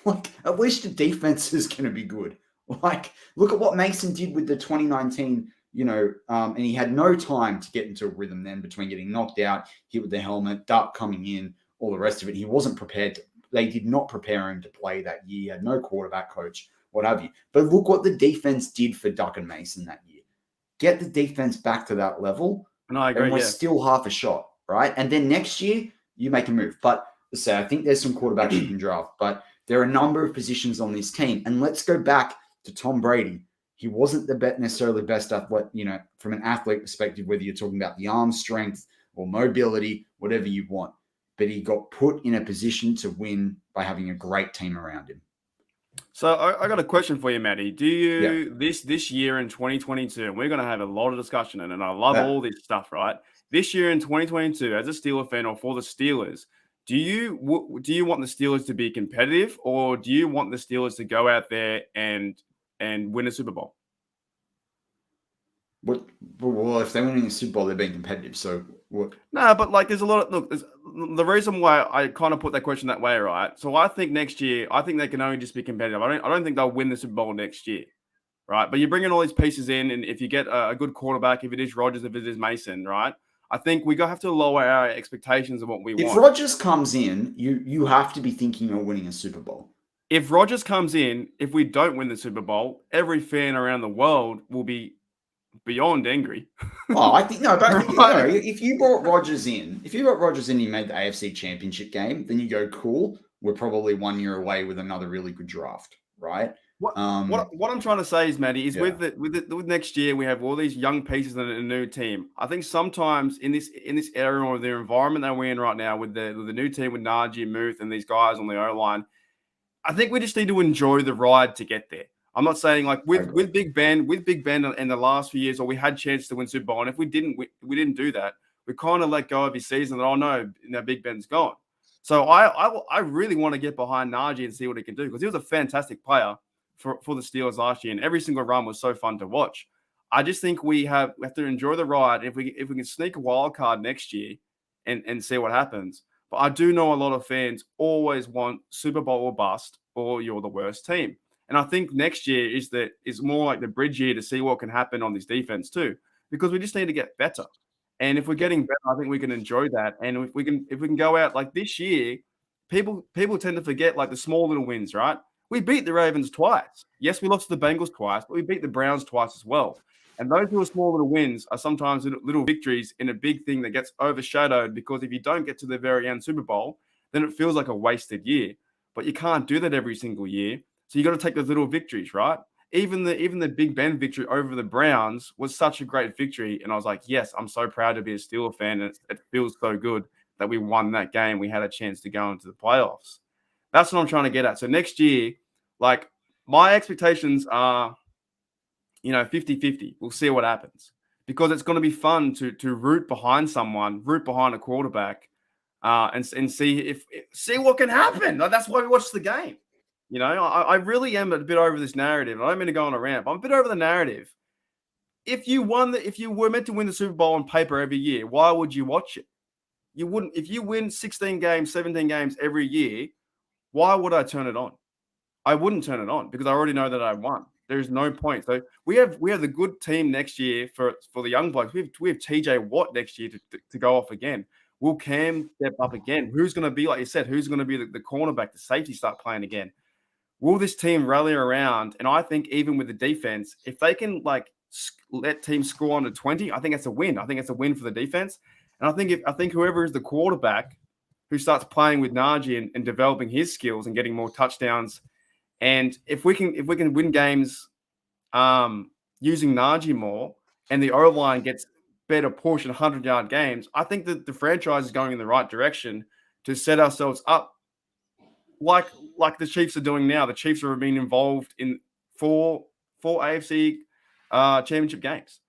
Like at least the defense is going to be good. Like, look at what Mason did with the 2019, and he had no time to get into a rhythm then between getting knocked out, hit with the helmet, duck coming in, all the rest of it. He wasn't prepared. They did not prepare him to play that year. He had no quarterback coach, what have you. But look what the defense did for Duck and Mason that year. Get the defense back to that level, and I agree, and we're still half a shot, right? And then next year, you make a move. But say, I think there's some quarterbacks you can draft, but there are a number of positions on this team. And let's go back to Tom Brady. He wasn't necessarily best athlete, from an athlete perspective, whether you're talking about the arm strength or mobility, whatever you want. But he got put in a position to win by having a great team around him. So I got a question for you, Matty. Do you this year in 2022, and we're going to have a lot of discussion in it, and I love all this stuff, right? This year in 2022, as a Steeler fan or for the Steelers, do you want the Steelers to be competitive, or do you want the Steelers to go out there and win a Super Bowl? Well, if they're winning a Super Bowl, they're being competitive. So what? No, but like there's a lot of the reason why I kind of put that question that way, right? So I think next year, I think they can only just be competitive. I don't think they'll win the Super Bowl next year, right? But you're bringing all these pieces in, and if you get a good quarterback, if it is Rodgers, if it is Mason, right? I think we have to lower our expectations of what we want. If Rodgers comes in, you have to be thinking of winning a Super Bowl. If Rodgers comes in, if we don't win the Super Bowl, every fan around the world will be beyond angry. Oh, I think no, but if you brought Rodgers in, and you made the AFC Championship game, then you go, cool. We're probably 1 year away with another really good draft, right? What I'm trying to say is, Matty, is with next year we have all these young pieces and a new team. I think sometimes in this area or the environment that we're in right now with the new team with Najee and Muth and these guys on the O-line, I think we just need to enjoy the ride to get there. I'm not saying like with Big Ben in the last few years, or we had chance to win Super Bowl, and if we didn't do that, we kind of let go of his season. And no, Big Ben's gone. So I really want to get behind Najee and see what he can do, because he was a fantastic player for the Steelers last year, and every single run was so fun to watch. I just think we have to enjoy the ride. If we can sneak a wild card next year and see what happens. But I do know a lot of fans always want Super Bowl or bust, or you're the worst team. And I think next year is more like the bridge year to see what can happen on this defense too, because we just need to get better. And if we're getting better, I think we can enjoy that. And if we can go out like this year, people tend to forget like the small little wins, right? We beat the Ravens twice. Yes, we lost to the Bengals twice, but we beat the Browns twice as well. And those little small little wins are sometimes little victories in a big thing that gets overshadowed, because if you don't get to the very end Super Bowl, then it feels like a wasted year. But you can't do that every single year. So you got to take those little victories, right? Even the Big Ben victory over the Browns was such a great victory. And I was like, yes, I'm so proud to be a Steelers fan. And it feels so good that we won that game. We had a chance to go into the playoffs. That's what I'm trying to get at. So next year, like my expectations are, 50-50. We'll see what happens, because it's going to be fun to root behind someone, root behind a quarterback, and see what can happen. Like, that's why we watch the game. I really am a bit over this narrative. I don't mean to go on a rant, but I'm a bit over the narrative. if you were meant to win the Super Bowl on paper every year, why would you watch it? You wouldn't. If you win 16 games, 17 games every year, why would I turn it on? I wouldn't turn it on because I already know that I won. There's no point. So we have the good team next year for the young blokes. We have TJ Watt next year to go off again. Will Cam step up again? Who's going to be, like you said, who's going to be the cornerback, the safety start playing again? Will this team rally around? And I think even with the defense, if they can let teams score under 20, I think that's a win. I think it's a win for the defense. And I think whoever is the quarterback who starts playing with Najee and developing his skills and getting more touchdowns, and if we can win games using Najee more, and the O-line gets better push in 100-yard games, I think that the franchise is going in the right direction to set ourselves up like the Chiefs are doing now. The Chiefs are being involved in four AFC championship games.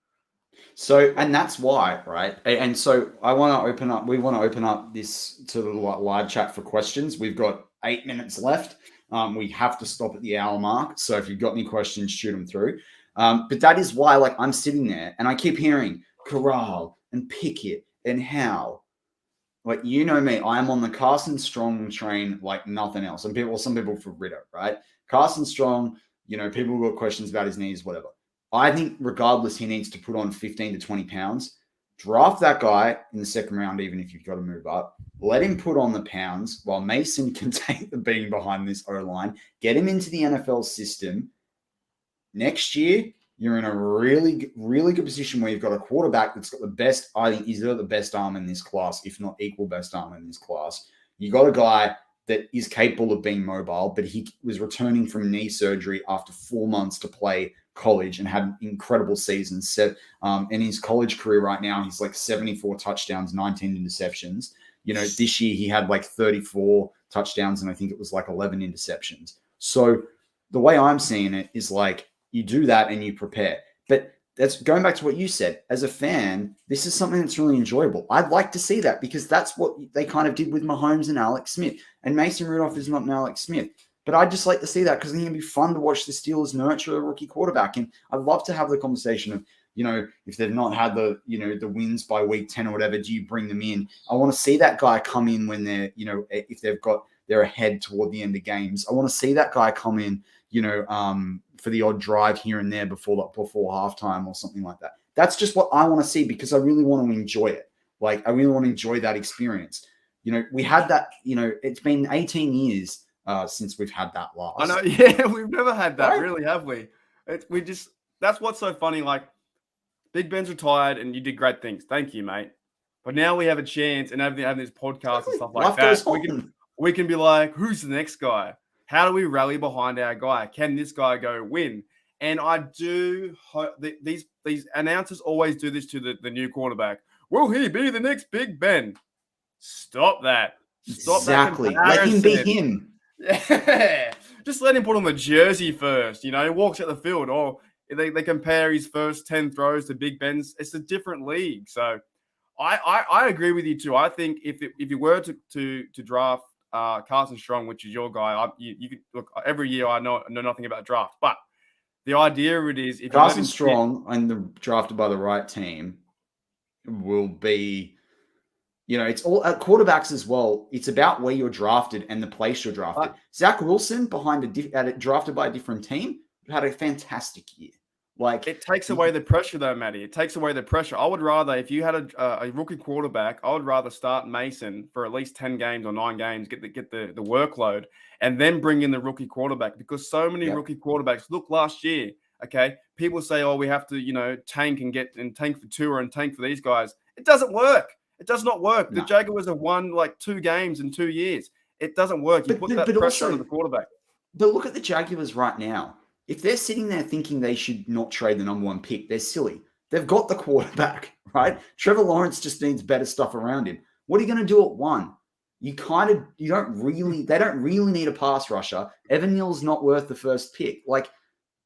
So, and that's why, right? And so we want to open up this to the live chat for questions. We've got 8 minutes left. We have to stop at the hour mark. So if you've got any questions, shoot them through. But that is why, I'm sitting there and I keep hearing Corral and Pickett and Howe. You know me, I'm on the Carson Strong train like nothing else. Some people for Ritter, right? Carson Strong, people who got questions about his knees, whatever. I think regardless, he needs to put on 15 to 20 pounds. Draft that guy in the second round, even if you've got to move up. Let him put on the pounds while Mason can take the beating behind this O-line. Get him into the NFL system. Next year, you're in a really, really good position where you've got a quarterback that's got the best, I think he's got the best arm in this class, if not equal best arm in this class. You got a guy that is capable of being mobile, but he was returning from knee surgery after 4 months to play college and had an incredible season. In his college career right now, he's 74 touchdowns, 19 interceptions. This year he had 34 touchdowns and I think it was 11 interceptions. So the way I'm seeing it is you do that and you prepare. But that's going back to what you said. As a fan, this is something that's really enjoyable. I'd like to see that because that's what they kind of did with Mahomes and Alex Smith. And Mason Rudolph is not an Alex Smith. But I'd just like to see that because I think it'd be fun to watch the Steelers nurture a rookie quarterback. And I'd love to have the conversation of, if they've not had the wins by week 10 or whatever, do you bring them in? I want to see that guy come in when they're, if they're ahead toward the end of games. I want to see that guy come in, for the odd drive here and there before halftime or something like that. That's just what I want to see because I really want to enjoy it. I really want to enjoy that experience. We had that, it's been 18 years since we've had that last. I know, yeah, we've never had that, right? Really, have we? That's what's so funny. Big Ben's retired and you did great things. Thank you, mate. But now we have a chance and having this podcast and stuff like that. We can be like, who's the next guy? How do we rally behind our guy? Can this guy go win? And I do hope these announcers always do this to the new quarterback. Will he be the next Big Ben? Stop that. Stop exactly. Let him be him. Yeah. Just let him put on the jersey first. He walks out the field. Or they compare his first 10 throws to Big Ben's. It's a different league. So I agree with you too. I think if you were to draft Carson Strong, which is your guy, you could look every year. I know nothing about draft, but the idea of it is if Carson Strong and drafted by the right team will be, it's all at quarterbacks as well. It's about where you're drafted and the place you're drafted. Zach Wilson drafted by a different team had a fantastic year. It takes away the pressure, though, Matty. It takes away the pressure. I would rather, if you had a rookie quarterback, I would rather start Mason for at least 10 games or 9 games, get the workload, and then bring in the rookie quarterback because so many rookie quarterbacks. Look, last year, okay, people say, oh, we have to, tank for Tua and tank for these guys. It doesn't work. It does not work. No. The Jaguars have won 2 games in 2 years. It doesn't work. You put that pressure on the quarterback. But look at the Jaguars right now. If they're sitting there thinking they should not trade the number 1 pick, they're silly. They've got the quarterback, right? Trevor Lawrence just needs better stuff around him. What are you going to do at 1? They don't really need a pass rusher. Evan Neal's not worth the first pick.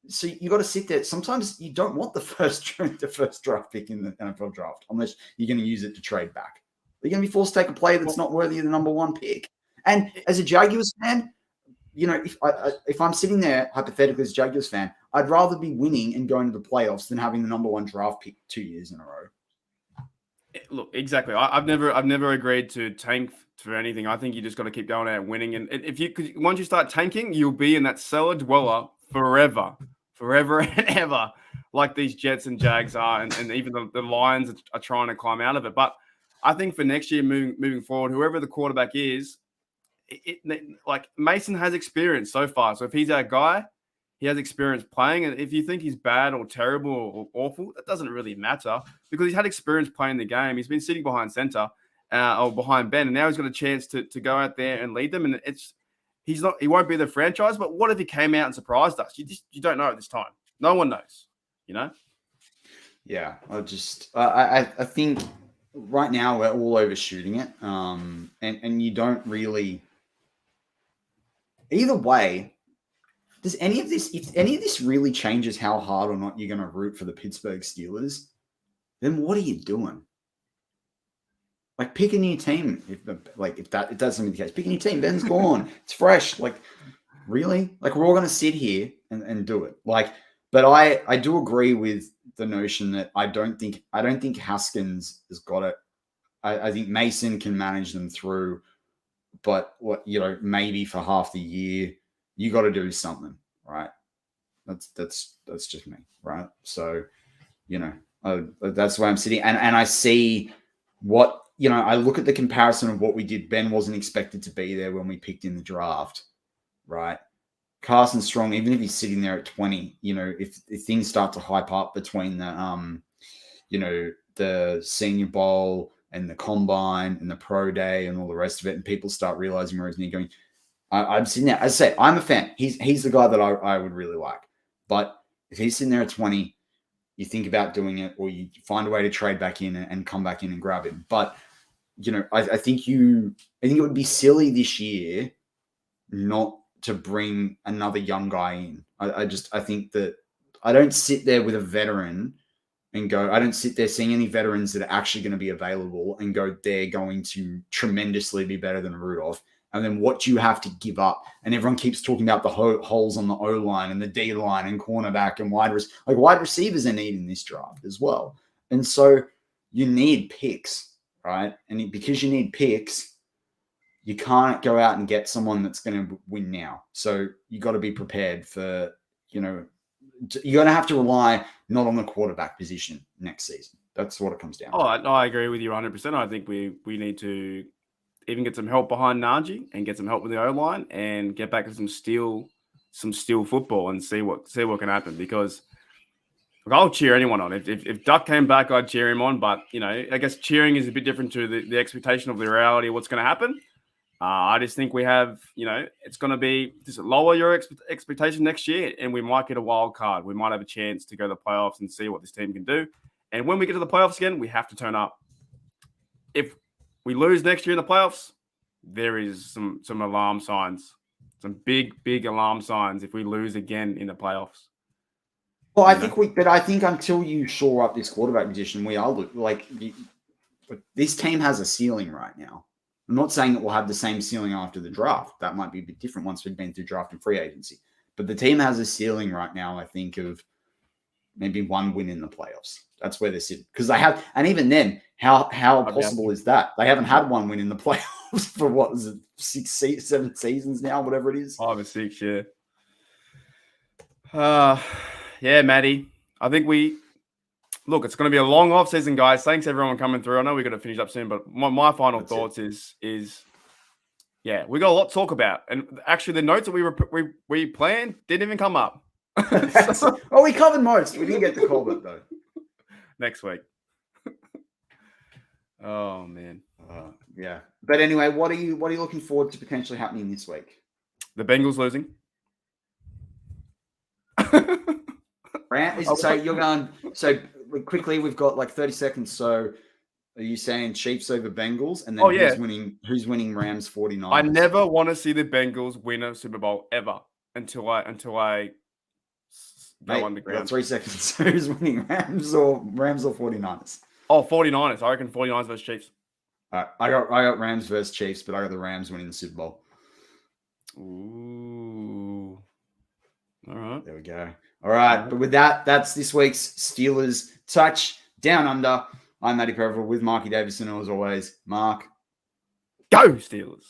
So you got to sit there. Sometimes you don't want the first draft pick in the NFL draft unless you're going to use it to trade back. You're going to be forced to take a player that's not worthy of the number 1 pick. And as a Jaguars fan, if I'm sitting there hypothetically as a Jaguars fan, I'd rather be winning and going to the playoffs than having the number 1 draft pick 2 years in a row. Look, exactly. I've never agreed to tank for anything. I think you just got to keep going out and winning. And if you could, once you start tanking, you'll be in that cellar dweller forever and ever, like these Jets and Jags are, and even the Lions are trying to climb out of it. But I think for next year, moving forward, whoever the quarterback is, like Mason has experience so far. So if he's our guy, he has experience playing. And if you think he's bad or terrible or awful, that doesn't really matter because he's had experience playing the game. He's been sitting behind center or behind Ben, and now he's got a chance to go out there and lead them. And he won't be the franchise. But what if he came out and surprised us? You don't know at this time. No one knows. Yeah, I think right now we're all overshooting it, and you don't really. Either way, does any of this, if any of this really changes how hard or not you're going to root for the Pittsburgh Steelers, then what are you doing? Like, pick a new team. If that's something the case, pick a new team. Ben's gone. It's fresh. Like, really? Like, we're all going to sit here and do it. Like, but I do agree with the notion that I don't think Haskins has got it. I think Mason can manage them through, but maybe for half the year, you got to do something, right? That's just me, right? So, that's why I'm sitting and I see what, I look at the comparison of what we did. Ben wasn't expected to be there when we picked in the draft, right? Carson Strong, even if he's sitting there at 20, if things start to hype up between the, the Senior Bowl and the Combine and the Pro Day and all the rest of it, and people start realizing where he's going, I'm sitting there. As I say, I'm a fan. He's the guy that I would really like. But if he's sitting there at 20, you think about doing it, or you find a way to trade back in and come back in and grab him. But I think it would be silly this year not to bring another young guy in. I think that I don't sit there with a veteran and go, I don't sit there seeing any veterans that are actually going to be available and go, they're going to tremendously be better than Rudolph. And then what do you have to give up? And everyone keeps talking about the holes on the O-line and the D-line and cornerback and wide receivers are needing this draft as well. And so you need picks, right? And because you need picks, you can't go out and get someone that's going to win now. So you got to be prepared for, you're going to have to rely not on the quarterback position next season. That's what it comes down to. I agree with you 100%. I think we need to even get some help behind Najee and get some help with the O-line and get back to some steel football and see what can happen. Because I'll cheer anyone on. If Duck came back, I'd cheer him on. But I guess cheering is a bit different to the expectation of the reality of what's going to happen. I just think we have, it's going to be just lower your expectation next year, and we might get a wild card. We might have a chance to go to the playoffs and see what this team can do. And when we get to the playoffs again, we have to turn up. If we lose next year in the playoffs, there is some alarm signs, some big alarm signs if we lose again in the playoffs. Well, I think until you shore up this quarterback position, we are this team has a ceiling right now. I'm not saying it will have the same ceiling after the draft. That might be a bit different once we've been through draft and free agency. But the team has a ceiling right now, I think, of maybe one win in the playoffs. That's where they're sitting. Because they have, and even then, how possible is that? They haven't had one win in the playoffs for what is it, 7 seasons now, whatever it is. 5 or 6, yeah. Yeah, Maddie. I think look, it's going to be a long off season, guys. Thanks everyone coming through. I know we've got to finish up soon, but my final thoughts is yeah, we got a lot to talk about. And actually the notes that we planned didn't even come up. Oh, we covered most. We didn't get to Colbert though. Next week. Oh man. Yeah. But anyway, what are you looking forward to potentially happening this week? The Bengals losing. So you're going. So quickly, we've got like 30 seconds. So are you saying Chiefs over Bengals? And then who's winning Rams 49ers? I never want to see the Bengals win a Super Bowl ever until I go underground. We got 3 seconds. Who's winning, Rams or 49ers? Oh, 49ers. I reckon 49ers versus Chiefs. All right. I got Rams versus Chiefs, but I got the Rams winning the Super Bowl. Ooh. All right. There we go. All right. But with that, that's this week's Steelers Touch Down Under. I'm Matty Perrivel with Marky Davison, as always. Mark. Go Steelers.